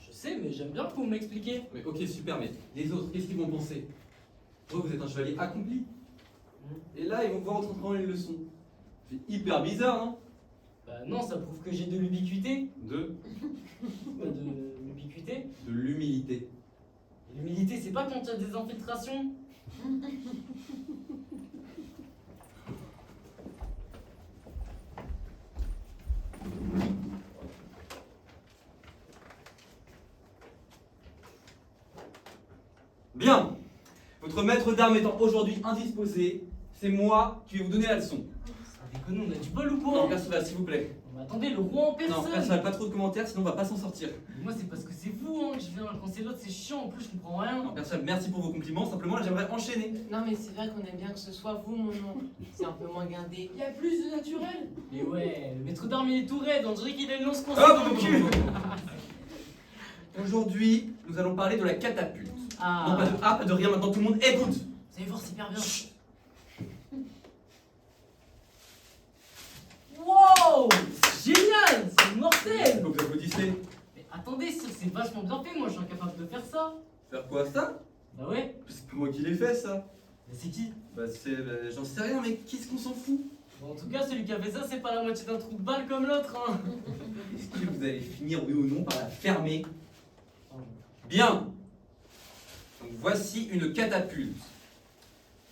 Je sais, mais j'aime bien que vous m'expliquiez. Mais ok, super, mais les autres, qu'est-ce qu'ils vont penser? Vous êtes un chevalier accompli. Et là, ils vont pouvoir entreprendre une leçon. C'est hyper bizarre, non? Bah non, ça prouve que j'ai de l'ubiquité. De De l'ubiquité. l'humilité. L'humilité, c'est pas quand il y a des infiltrations. Bien. Votre maître d'armes étant aujourd'hui indisposé, c'est moi qui vais vous donner la leçon. Ça déconne, on a du bol ou Non, quoi? Perceval, s'il vous plaît. Non, mais attendez, le roi en Non, personne. Perceval, pas trop de commentaires, sinon on va pas s'en sortir. Mais moi, c'est parce que c'est vous hein, que je viens. Quand c'est l'autre, c'est chiant. En plus, je comprends rien. Non, Perceval, merci pour vos compliments, simplement là j'aimerais enchaîner. Non, mais c'est vrai qu'on aime bien que ce soit vous, mon oncle. C'est un peu moins guindé. Il y a plus de naturel. Mais ouais, le maître d'armes, il est tout raide. On dirait qu'il a une lance coincée Hop, dans le cul. Aujourd'hui, nous allons parler de la catapulte. Ah, Non, pas de A, pas de rien, maintenant tout le monde écoute. vous allez voir, c'est hyper bien. Wow, c'est génial, c'est mortel. Pourquoi vous applaudissez? Mais attendez, c'est vachement bien fait. Moi, je suis incapable de faire ça. Faire quoi ça? Bah ouais, C'est pas moi qui l'ai fait ça. mais c'est qui? Bah c'est. J'en sais rien, mais qu'est-ce qu'on s'en fout? Bon, en tout cas, celui qui a fait ça, c'est pas la moitié d'un trou de balle comme l'autre. Hein. Est-ce que vous allez finir, oui ou non, par la fermer? Bien. Donc voici une catapulte.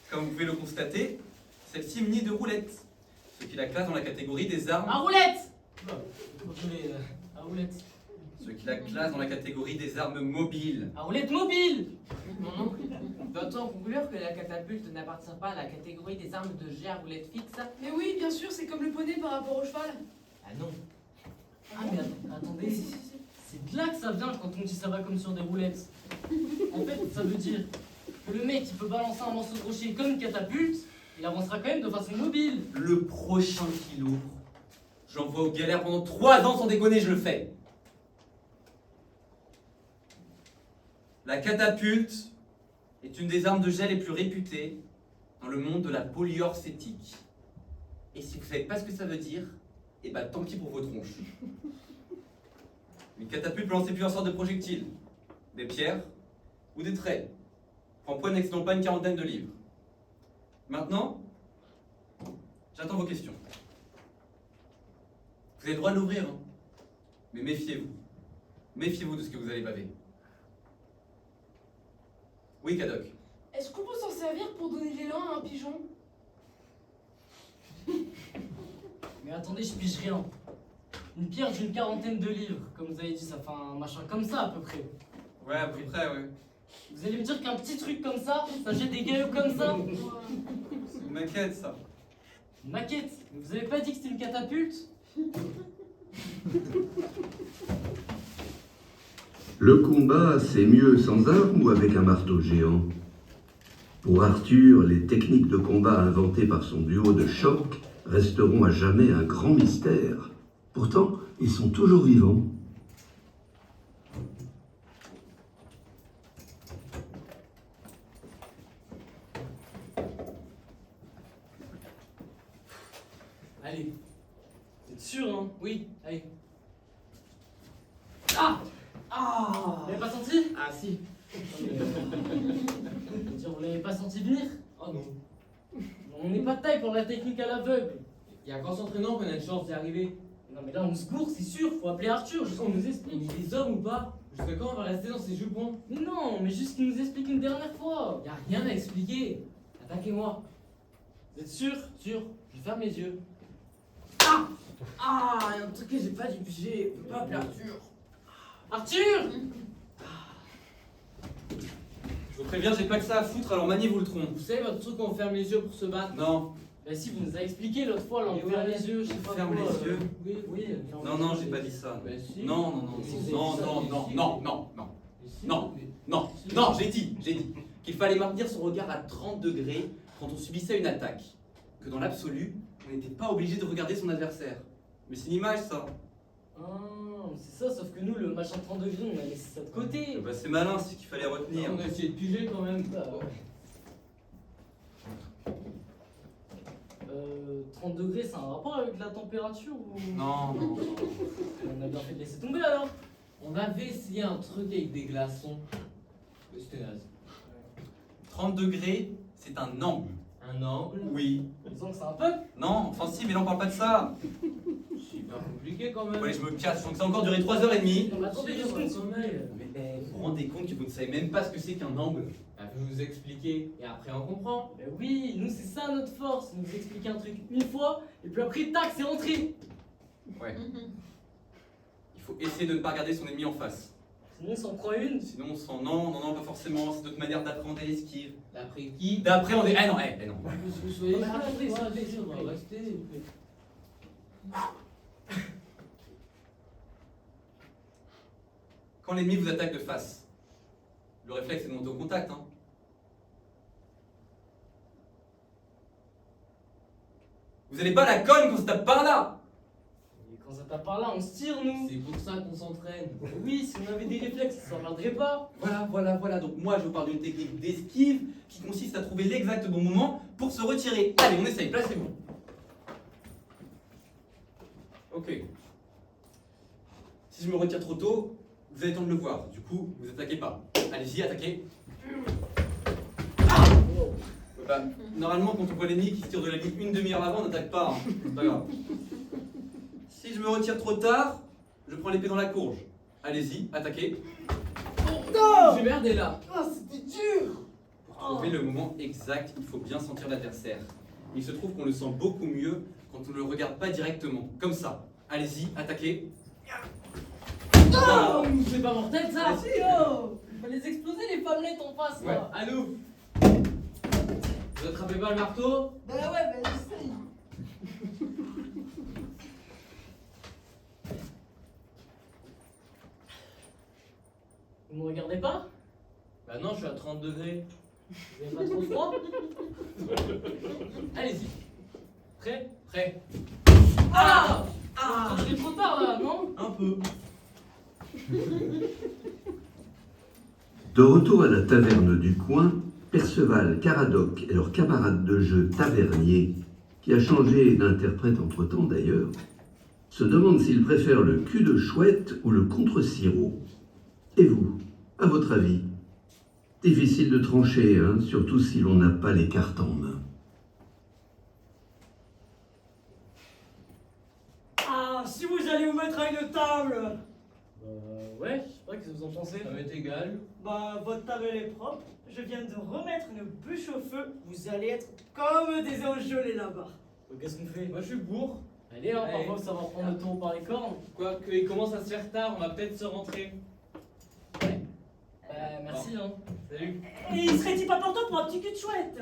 Comme vous pouvez le constater, celle-ci est munie de roulettes, ce qui la classe dans la catégorie des armes. À roulette. Oula, désolé, à roulette. Ce qui la classe dans la catégorie des armes mobiles. À roulette mobile. Mon oncle, doit-on conclure que la catapulte n'appartient pas à la catégorie des armes de jet à roulette fixe? Mais oui, bien sûr, c'est comme le poney par rapport au cheval. Ah non. Ah mais attendez, c'est de là que ça vient quand on dit ça va comme sur des roulettes. En fait, ça veut dire que le mec il peut balancer un morceau de rocher comme une catapulte, il avancera quand même de façon mobile. Le prochain qui l'ouvre, j'envoie aux galères pendant 3 ans sans déconner, je le fais. La catapulte est une des armes de jet les plus réputées dans le monde de la polyorcétique. Et si vous savez pas ce que ça veut dire, eh ben tant pis pour vos tronches. Une catapulte peut lancer plusieurs sortes de projectiles, des pierres ou des traits, pour un poids n'excédant pas une quarantaine de livres. Maintenant, j'attends vos questions. Vous avez le droit de l'ouvrir, hein. Mais méfiez-vous. Méfiez-vous de ce que vous allez baver. Oui, Kadok. Est-ce qu'on peut s'en servir pour donner l'élan à un pigeon? Mais attendez, je pige rien. Une pierre d'une 40aine de livres, comme vous avez dit, ça fait un machin comme ça à peu près. Ouais, à peu près, ouais. Vous allez me dire qu'un petit truc comme ça jette des gaillots comme ça? C'est une maquette, ça. Une maquette? Mais vous avez pas dit que c'était une catapulte? Le combat, c'est mieux sans armes ou avec un marteau géant? Pour Arthur, les techniques de combat inventées par son duo de choc resteront à jamais un grand mystère. Pourtant, ils sont toujours vivants. Allez. Vous êtes sûr, hein? Oui, allez. Ah! Ah Vous l'avez pas senti? Ah si. Je veux dire, vous l'avez pas senti venir? Oh non. On n'est pas de taille pour la technique à l'aveugle. Il y a qu'en s'entraînant qu'on a une chance d'y arriver. Non mais là on se gourre, c'est sûr, faut appeler Arthur, juste qu'il nous On explique. est des hommes ou pas? Jusqu'à quand on va rester dans ces jupons? Mais non, mais juste qu'il nous explique une dernière fois. Y a rien à expliquer. Attaquez-moi. Vous êtes sûr? Sûr, je ferme les yeux. Ah, il y a un truc que j'ai pas dû piger. On peut pas appeler Arthur. Arthur! Je vous préviens, j'ai pas que ça à foutre, alors maniez-vous le tronc. Vous savez votre truc où on ferme les yeux pour se battre? Non, Bah si, vous nous avez expliqué l'autre fois, là, on Et ferme ouais, les yeux, je sais pas ferme quoi. les yeux. Oui, oui. non, non, j'ai pas dit ça. Bah si. Non, non, non, Si, vous avez non, dit ça, non, mais non, si. non, non, non, Mais si, non, mais- non, Si. non, j'ai dit qu'il fallait maintenir son regard à 30 degrés quand on subissait une attaque. Que dans l'absolu, on n'était pas obligé de regarder son adversaire. Mais c'est une image, ça. Ah, c'est ça, sauf que nous, le machin 30 degrés, on a laissé ça de côté. Bah, c'est malin, c'est qu'il fallait retenir. On a essayé de piger quand même. Bah, ouais. 30 degrés, c'est un rapport avec la température ou... Non, non, non. On a bien fait de laisser tomber alors. On avait essayé un truc avec des glaçons. Mais c'était naze. 30 degrés, c'est un angle. Un angle. Oui. Disons que c'est un peu. Non, enfin si, mais là on parle pas de ça. C'est hyper compliqué quand même. Ouais, je me casse, donc ça a encore duré 3h30. Non, mais attendez, Si, juste ouais, une quand seconde. même. Mais vous vous rendez compte que vous ne savez même pas ce que c'est qu'un angle? Bah, vous nous expliquer et après on comprend. Ben oui, nous c'est ça notre force, nous expliquer un truc une fois, et puis après tac, c'est rentré. Ouais. Il faut essayer de ne pas regarder son ennemi en face. Sinon on s'en croit une. Sinon on sent non, non, non, pas forcément, c'est d'autres manières d'appréhender l'esquive. D'après qui? D'après on est. Ah non, non. Vous soyez Mais attendez, sûr, s'il vous plaît, s'il on vous va plaît. rester. Quand l'ennemi vous attaque de face, le réflexe est de monter au contact, hein. Vous allez pas la cogne quand ça tape par là. Et quand ça tape par là, on se tire nous. C'est pour ça qu'on s'entraîne. Ben oui, si on avait des réflexes, ça s'emmerderait pas. Voilà. Donc moi je vous parle d'une technique d'esquive qui consiste à trouver l'exact bon moment pour se retirer. Allez, on essaye, placez-vous. Ok. Si je me retire trop tôt, vous avez le temps de le voir. Du coup, vous attaquez pas. Allez-y, attaquez. Bah, normalement, quand on voit l'ennemi qui se tire de la ligne une demi-heure avant, on n'attaque pas. Hein. C'est pas grave. Si je me retire trop tard, je prends l'épée dans la courge. Allez-y, attaquez. J'ai merdé là. Ah, c'était dur. Pour trouver le moment exact, il faut bien sentir l'adversaire. Il se trouve qu'on le sent beaucoup mieux quand on ne le regarde pas directement. Comme ça. Allez-y, attaquez. Oh, c'est pas mortel ça. Si. Oh, il va les exploser les femmelettes en face Ouais. là. À nous. Vous attrapez pas le marteau? Bah ouais, bah j'essaye. Vous me regardez pas? Bah non, je suis à 30 degrés. Vous avez pas trop froid? Allez-y. Prêt? Prêt? Ah! Je suis trop tard là, non? Un peu. De retour à la taverne du coin, Perceval, Caradoc et leur camarade de jeu Tavernier, qui a changé d'interprète entre-temps d'ailleurs, se demandent s'ils préfèrent le cul de chouette ou le contre-sirop. Et vous, à votre avis? Difficile de trancher, hein, surtout si l'on n'a pas les cartes en main. table. Ouais, je sais pas, qu'est-ce que vous en pensez? Ça m'est égal. Bah, votre table elle est propre. Je viens de remettre une bûche au feu. Vous allez être comme des anges gelés là-bas. Qu'est-ce qu'on fait? Moi je suis pour. Allez, hein, Allez. parfois ça va prendre le taureau par les cornes. Quoi qu'il commence à se faire tard, on va peut-être se rentrer. Merci, hein. Salut. Et il serait-il pas partant pour un petit cul de chouette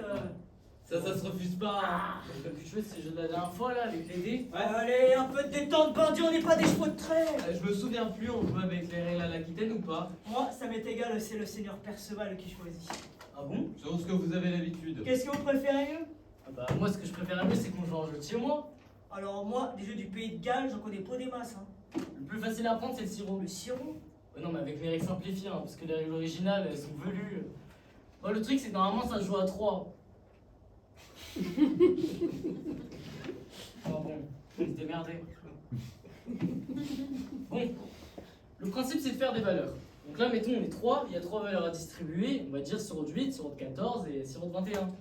Ça se refuse pas. Le plus chouette, c'est le jeu de la dernière fois, là, avec les dés. Allez, un peu de détente, bandit, on n'est pas des chevaux de trait. Je me souviens plus, on jouait avec les règles à l'Aquitaine ou pas? Moi, ça m'est égal, c'est le seigneur Perceval qui choisit. Ah bon? Selon ce que vous avez l'habitude. Qu'est-ce que vous préférez mieux? Bah, moi, ce que je préfère mieux, c'est qu'on joue un jeu de chez moi. Alors moi, des jeux du pays de Galles, j'en connais pas des masses. Hein. Le plus facile à apprendre, c'est le sirop. Le sirop? Non, mais avec les règles simplifiées, hein, parce que les règles originales, elles sont velues. Bon, le truc, c'est que normalement, ça se joue à 3. Bon, on se démerder. Bon, le principe, c'est de faire des valeurs. Donc là, mettons, on est 3, il y a 3 valeurs à distribuer. On va dire sirop de 8, sirop de 14 et sirop de 21.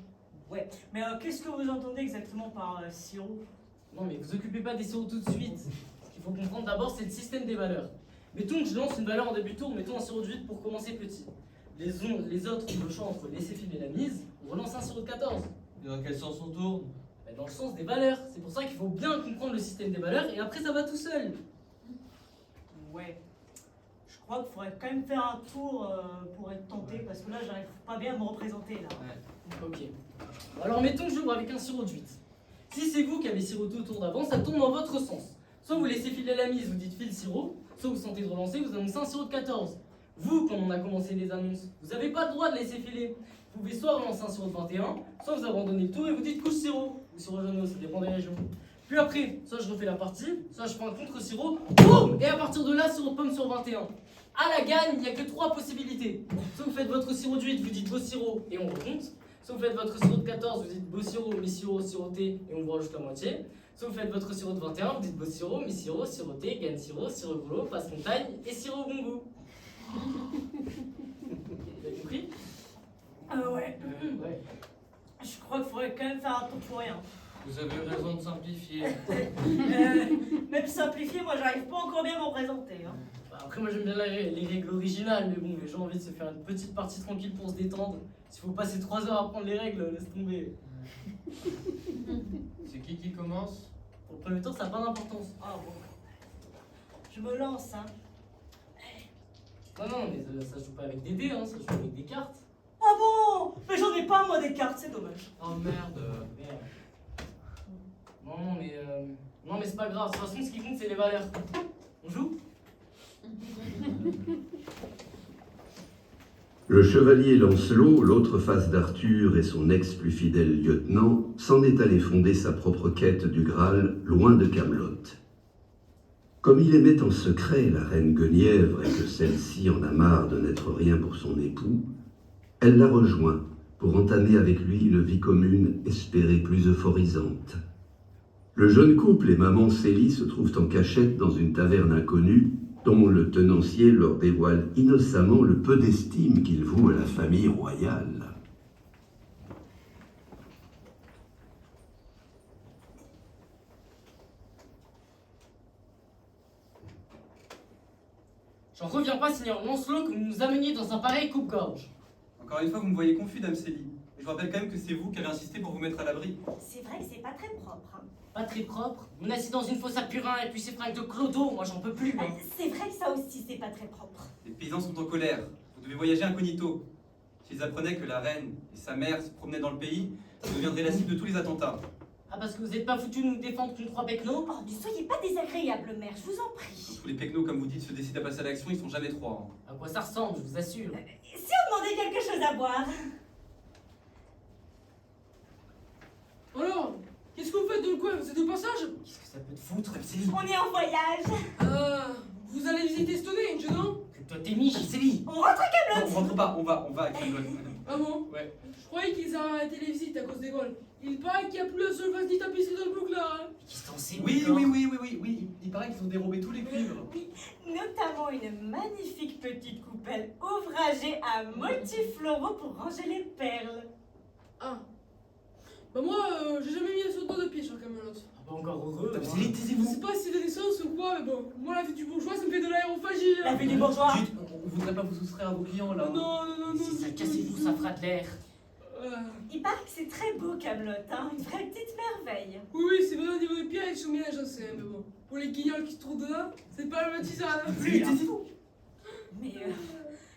Ouais, mais qu'est-ce que vous entendez exactement par sirop? Non, mais vous occupez pas des sirops tout de suite. Ce qu'il faut comprendre d'abord, c'est le système des valeurs. Mettons que je lance une valeur en début de tour, mettons un sirop de 8 pour commencer petit. Les autres ont le choix entre laisser filer la mise ou relancer un sirop de 14. Et dans quel sens on tourne? Bah, dans le sens des valeurs. C'est pour ça qu'il faut bien comprendre le système des valeurs et après ça va tout seul. Ouais. Je crois qu'il faudrait quand même faire un tour pour être tenté, parce que là, j'arrive pas bien à me représenter, là. Ok. Alors mettons que j'ouvre avec un sirop de 8. Si c'est vous qui avez siroté au tour d'avant, ça tourne dans votre sens. Soit vous laissez filer la mise, vous dites file sirop, soit vous sentez de relancer, vous annoncez un sirop de 14. Vous, quand on a commencé les annonces, vous n'avez pas le droit de laisser filer. Vous pouvez soit relancer un sirop de 21, soit vous abandonnez le tour et vous dites couche sirop, ou sirop jaune, ça dépend des régions. Puis après, soit je refais la partie, soit je prends un contre-sirop, boum! Et à partir de là, sirop de pomme sur 21. À la gagne, il n'y a que 3 possibilités. Soit vous faites votre sirop de 8, vous dites beau sirop et on remonte. Soit vous faites votre sirop de 14, vous dites beau sirop, mi-sirop, siroté et on vous rajoute la moitié. Soit vous faites votre sirop de 21, vous dites beau sirop, mi-sirop, siroté, gagne sirop, sirop boulot, passe montagne et sirop bon goût. Vous avez compris? Ouais. Ouais. Je crois qu'il faudrait quand même faire un tour pour rien. Vous avez raison de simplifier. Même simplifié, moi, j'arrive pas encore bien à m'en présenter. Hein. Bah, après, moi j'aime bien les règles originales, mais bon, les gens ont envie de se faire une petite partie tranquille pour se détendre. S'il faut passer 3 heures à apprendre les règles, laisse tomber. C'est qui commence? Pour le premier tour, ça n'a pas d'importance. Ah bon. Je me lance, hein. Non, mais ça se joue pas avec des dés, hein, ça se joue avec des cartes. Ah bon? Mais j'en ai pas, moi, des cartes, c'est dommage. Oh merde. Merde. Non, mais c'est pas grave. De toute façon, ce qui compte, c'est les valeurs. On joue? Le chevalier Lancelot, l'autre face d'Arthur et son ex plus fidèle lieutenant, s'en est allé fonder sa propre quête du Graal, loin de Camelot. Comme il aimait en secret la reine Guenièvre et que celle-ci en a marre de n'être rien pour son époux, elle l'a rejoint pour entamer avec lui une vie commune espérée plus euphorisante. Le jeune couple et maman Célie se trouvent en cachette dans une taverne inconnue dont le tenancier leur dévoile innocemment le peu d'estime qu'il voue à la famille royale. J'en reviens pas, Seigneur Lancelot, que vous nous ameniez dans un pareil coupe-gorge. Encore une fois, vous me voyez confus, Dame Célie. Mais je vous rappelle quand même que c'est vous qui avez insisté pour vous mettre à l'abri. C'est vrai que c'est pas très propre, hein. Pas très propre. On est assis dans une fosse à purin et puis ces fringues de clodo, moi j'en peux plus. Hein. C'est vrai que ça aussi, c'est pas très propre. Les paysans sont en colère. Vous devez voyager incognito. S'ils apprenaient que la reine et sa mère se promenaient dans le pays, vous deviendrez la cible de tous les attentats. Ah, parce que vous êtes pas foutus de nous défendre contre 3 pecnos? Oh, ne soyez pas désagréable, mère, je vous en prie. Tous les pecnos, comme vous dites, se décident à passer à l'action, ils sont jamais trois. À quoi ça ressemble, je vous assure. Si on demandait quelque chose à boire. Alors, qu'est-ce que vous faites dans le coin? Vous êtes de passage? Qu'est-ce que ça peut te foutre, Célie? On est en voyage. Vous allez visiter Stonehenge, non? Toi t'es miche, Célie. On rentre à Non, Camelot. on rentre pas, on va à Camelot. Ah bon? Ouais. Je croyais qu'ils avaient arrêté les visites à cause des Gaules. Il paraît qu'il n'y a plus un seul vase ni tapisserie dans le bloc là. Hein. Qu'est-ce que t'en sais? Oui. Il paraît qu'ils ont dérobé tous les cuivres. Oui, notamment une magnifique petite coupelle ouvragée à motifs floraux pour ranger les perles. Ah. Bah moi, j'ai jamais mis un seau de pied sur Camelot. Pas encore heureux. Putain, mais hein. c'est vite, Je taisez-vous. sais pas si c'est de naissance ou quoi, mais bon, moi la vie du bourgeois, ça me fait de l'aérophagie. La hein. vie du bourgeois. Chut, on voudrait pas vous soustraire à vos clients là. Non. Si ça cassez-vous, ça fera de l'air. Il paraît que c'est très beau, Camelot, hein, une vraie petite merveille. Oui, c'est bon au niveau des pierres et du soumis, j'en sais, mais bon. Pour les guignols qui se trouvent dedans, c'est pas le tisane. Oui, hein. Mais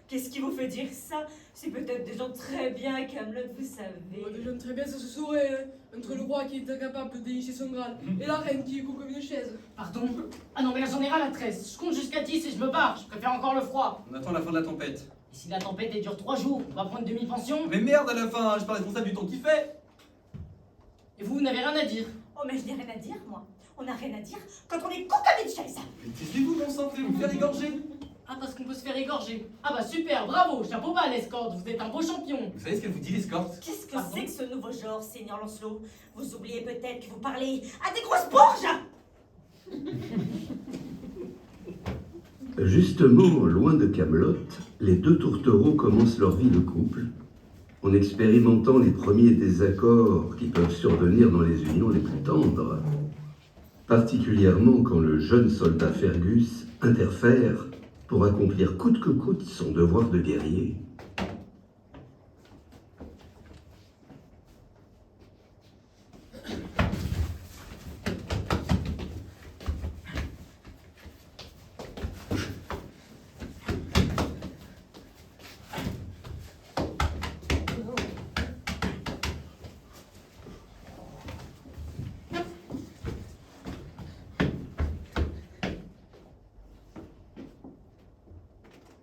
qu'est-ce qui vous fait dire ça? C'est peut-être des gens très bien, Camelot, vous savez. Déjà très bien, ça se saurait, hein, entre le roi qui est incapable de dénicher son Graal et la reine qui est con comme une chaise. Pardon? Ah non, mais là j'en ai ras la tresse. Je compte jusqu'à 10 et je me barre. Je préfère encore le froid. On attend la fin de la tempête. Et si la tempête elle dure 3 jours, on va prendre demi-pension. Mais merde à la fin, je suis pas responsable du temps qu'il fait. Et vous n'avez rien à dire. Oh, mais je n'ai rien à dire, moi. On n'a rien à dire quand on est con comme une chaise. Mais taisez-vous, bon sang, vous me faire égorger. Ah, parce qu'on peut se faire égorger. Ah bah super, bravo, chapeau bas l'escorte, vous êtes un beau champion. Vous savez ce qu'elle vous dit, l'escorte? Qu'est-ce que Pardon? c'est que ce nouveau genre, Seigneur Lancelot? Vous oubliez peut-être que vous parlez à des grosses bourges. Justement, loin de Camelot, les deux tourtereaux commencent leur vie de couple, en expérimentant les premiers désaccords qui peuvent survenir dans les unions les plus tendres, particulièrement quand le jeune soldat Fergus interfère pour accomplir coûte que coûte son devoir de guerrier.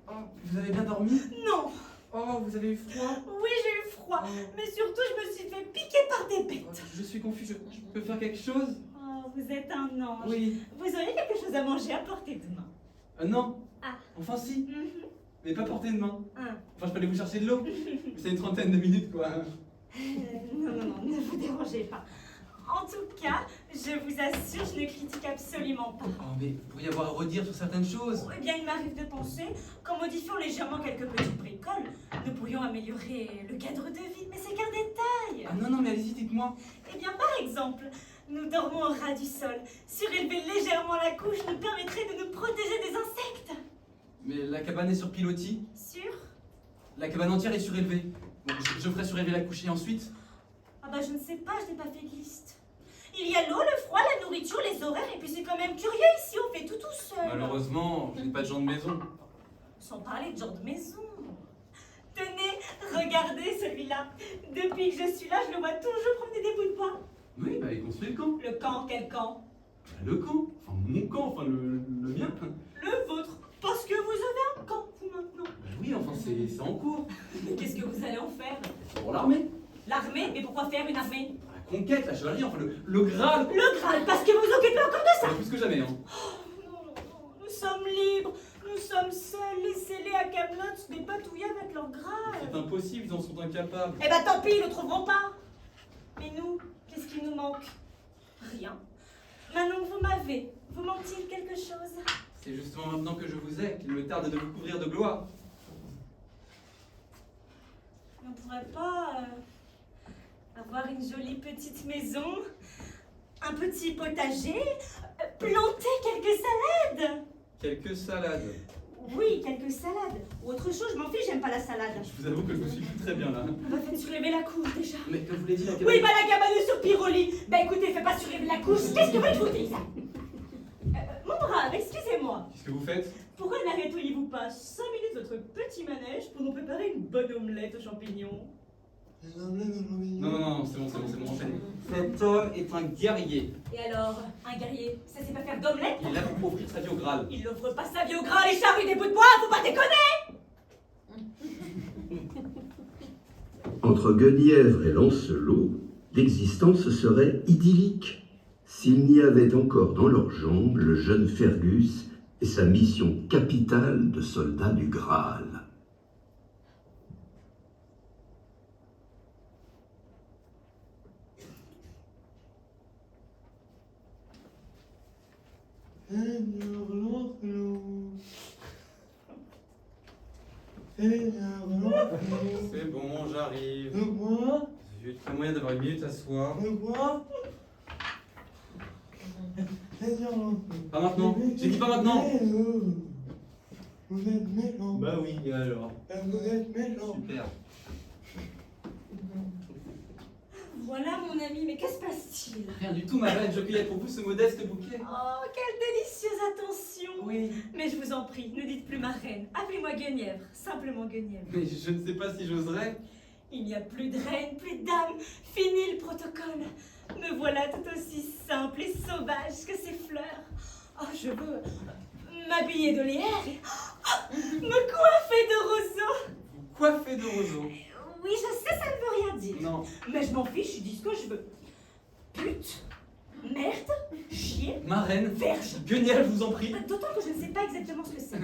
Oh, vous avez bien dormi? Non, Oh, vous avez eu froid? oui, j'ai eu froid, Oh. mais surtout, je me suis fait piquer par des bêtes. Je suis confus, je peux faire quelque chose? Oh, vous êtes un ange. Oui. Vous auriez quelque chose à manger à portée de main. Non. Ah. Enfin si, Mhm. mais pas portée de main. Ah. Enfin, je peux aller vous chercher de l'eau. C'est une trentaine de minutes, quoi. Non, ne vous dérangez pas. En tout cas, je vous assure, je ne critique absolument pas. Oh, mais vous pourriez avoir à redire sur certaines choses. Eh bien, il m'arrive de penser qu'en modifiant légèrement quelques petites bricoles, nous pourrions améliorer le cadre de vie. Mais c'est qu'un détail. Ah non, mais allez-y, dites-moi. Eh bien, par exemple, nous dormons au ras du sol. Surélever légèrement la couche nous permettrait de nous protéger des insectes. Mais la cabane est sur pilotis. Sûr? La cabane entière est surélevée. Bon, je ferai surélever la couche et ensuite. Ah bah je ne sais pas, je n'ai pas fait de liste. Il y a l'eau, le froid, la nourriture, les horaires, et puis c'est quand même curieux ici, on fait tout seul. Malheureusement, je n'ai pas de gens de maison. Sans parler de genre de maison. Tenez, regardez celui-là. Depuis que je suis là, je le vois toujours promener des bouts de bois. Oui, bah il construit le camp. Le camp, quel camp? Le camp. Enfin, mon camp, enfin le mien. Le vôtre. Parce que vous avez un camp, vous maintenant. Bah oui, enfin c'est en cours. Mais qu'est-ce que vous allez en faire? Pour l'armée. L'armée? Mais pourquoi faire une armée? La conquête, la chevalerie, enfin le Graal. Le Graal, parce que vous occupez encore de ça. Plus que jamais, hein. Non, nous sommes libres, nous sommes seuls, laissez-les à Camelot se dépatouiller avec leur Graal. C'est impossible, ils en sont incapables. Eh ben tant pis, ils ne le trouveront pas. Mais nous, qu'est-ce qui nous manque? Rien. Manon, vous manque-t-il quelque chose? C'est justement maintenant que je vous ai qu'il me tarde de vous couvrir de gloire. On ne pourrait pas avoir une jolie petite maison, un petit potager, planter quelques salades? Quelques salades. Oui, quelques salades. Ou autre chose, je m'en fiche, j'aime pas la salade. Je vous avoue que je me suis plus très bien là. On va faire surélever la couche déjà. Mais que vous l'avez dit la cabane. Oui, bah la cabane est sur Pyroli. Bah écoutez, fais pas surélever la couche, qu'est-ce que vous dise? Mon brave, excusez-moi. Qu'est-ce que vous faites? Pourquoi n'arrêteriez-vous pas 5 minutes votre petit manège pour nous préparer une bonne omelette aux champignons? Non, c'est bon, enchaînez. Cet homme est un guerrier. Et alors, un guerrier, ça sait pas faire d'omelette? Il est là pour offrir sa vie au Graal. Il n'offre pas sa vie au gras, les charrues des bouts de bois, faut pas déconner! Entre Guenièvre et Lancelot, l'existence serait idyllique s'il n'y avait encore dans leurs jambes le jeune Fergus et sa mission capitale de soldat du Graal. C'est bon, j'arrive. De quoi? Zut, pas moyen d'avoir une minute à soir. De quoi? Pas maintenant. J'ai dit pas maintenant. Vous êtes méchant. Bah oui, et alors. Vous êtes méchant. Super. Voilà mon ami, mais que se passe-t-il? Rien du tout, ma reine, je cueillais pour vous ce modeste bouquet. Oh, quelle délicieuse attention! Oui. Mais je vous en prie, ne dites plus ma reine. Appelez-moi Guenièvre, simplement Guenièvre. Mais je ne sais pas si j'oserais. Il n'y a plus de reine, plus de dame. Fini le protocole. Me voilà tout aussi simple et sauvage que ces fleurs. Oh, je veux m'habiller de lierre et me coiffer de roseaux. Vous coiffez de roseaux. Oui, je sais, ça ne veut rien dire. Non. Mais je m'en fiche, je dis ce que je veux. Pute, merde, chier, Ma reine. verge. Guenièvre, je vous en prie. D'autant que je ne sais pas exactement ce que c'est.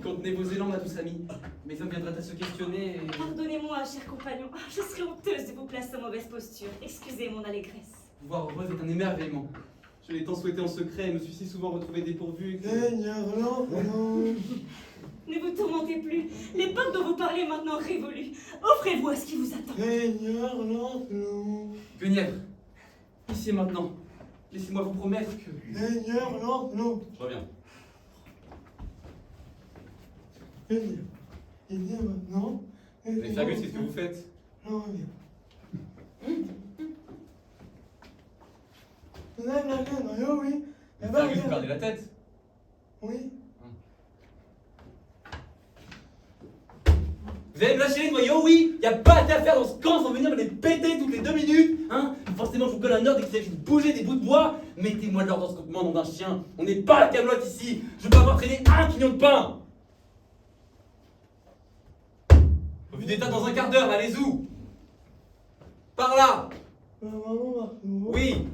Contenez vos élans, ma douce amie. Mes hommes viendraient à se questionner et... Pardonnez-moi, cher compagnon. Ah, je serais honteuse de vous placer en mauvaise posture. Excusez mon allégresse. Vous voir heureuse est un émerveillement. Je l'ai tant souhaité en secret et me suis si souvent retrouvé dépourvu que... Ne vous tourmentez plus. L'époque dont vous parlez est maintenant révolue. Offrez-vous à ce qui vous attend. Guenièvre, ici et maintenant, laissez-moi vous promettre que... Je reviens. Mais Fergus, qu'est-ce que vous faites? Mais Fergus, vous perdez la tête. Oui. Vous allez me lâcher les noyaux, oui? Y a pas qu'à faire dans ce camp sans venir me les péter toutes les 2 minutes, hein? Forcément, je vous colle un ordre et qu'il s'agit de bouger des bouts de bois. Mettez-moi de l'ordre dans ce groupement, nom d'un chien. On n'est pas à Camelot ici. Je veux pas avoir traîné un quignon de pain. Revue d'état dans un quart d'heure, allez où? Par là. Oui.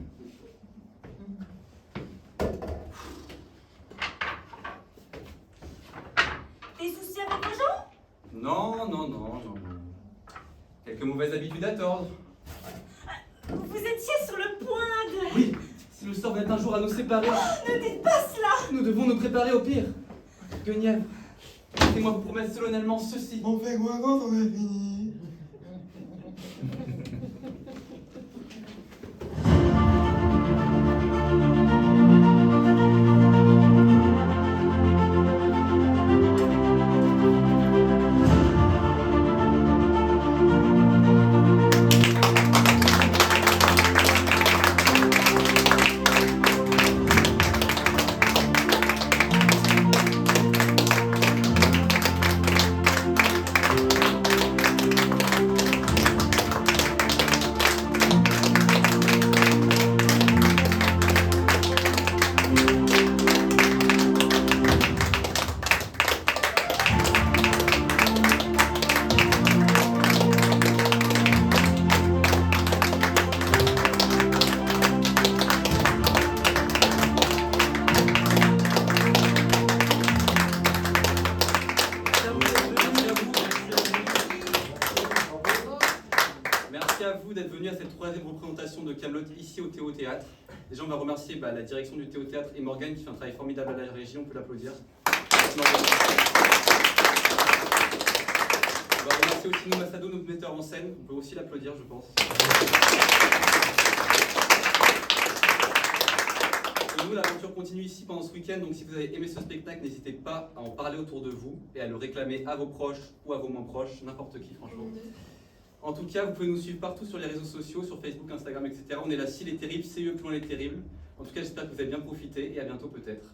Des soucis avec vos gens? Non. Quelques mauvaises habitudes à tordre. Vous étiez sur le point de... Oui, si le sort venait un jour à nous séparer, Ne dites pas cela! nous devons nous préparer au pire. Guenièvre, laissez-moi vous promettre solennellement ceci. On fait quoi quand on a fini? Merci à vous d'être venus à cette 3e représentation de Camelot ici au Théo Théâtre. Déjà, on va remercier la direction du Théo Théâtre et Morgane qui fait un travail formidable à la régie, on peut l'applaudir. On va remercier aussi Tino Massado, notre metteur en scène, on peut aussi l'applaudir, je pense. Et nous, l'aventure continue ici pendant ce week-end, donc si vous avez aimé ce spectacle, n'hésitez pas à en parler autour de vous et à le réclamer à vos proches ou à vos moins proches, n'importe qui, franchement. En tout cas, vous pouvez nous suivre partout sur les réseaux sociaux, sur Facebook, Instagram, etc. On est là, si les terribles, c'est eux plus les terribles. En tout cas, j'espère que vous avez bien profité et à bientôt peut-être.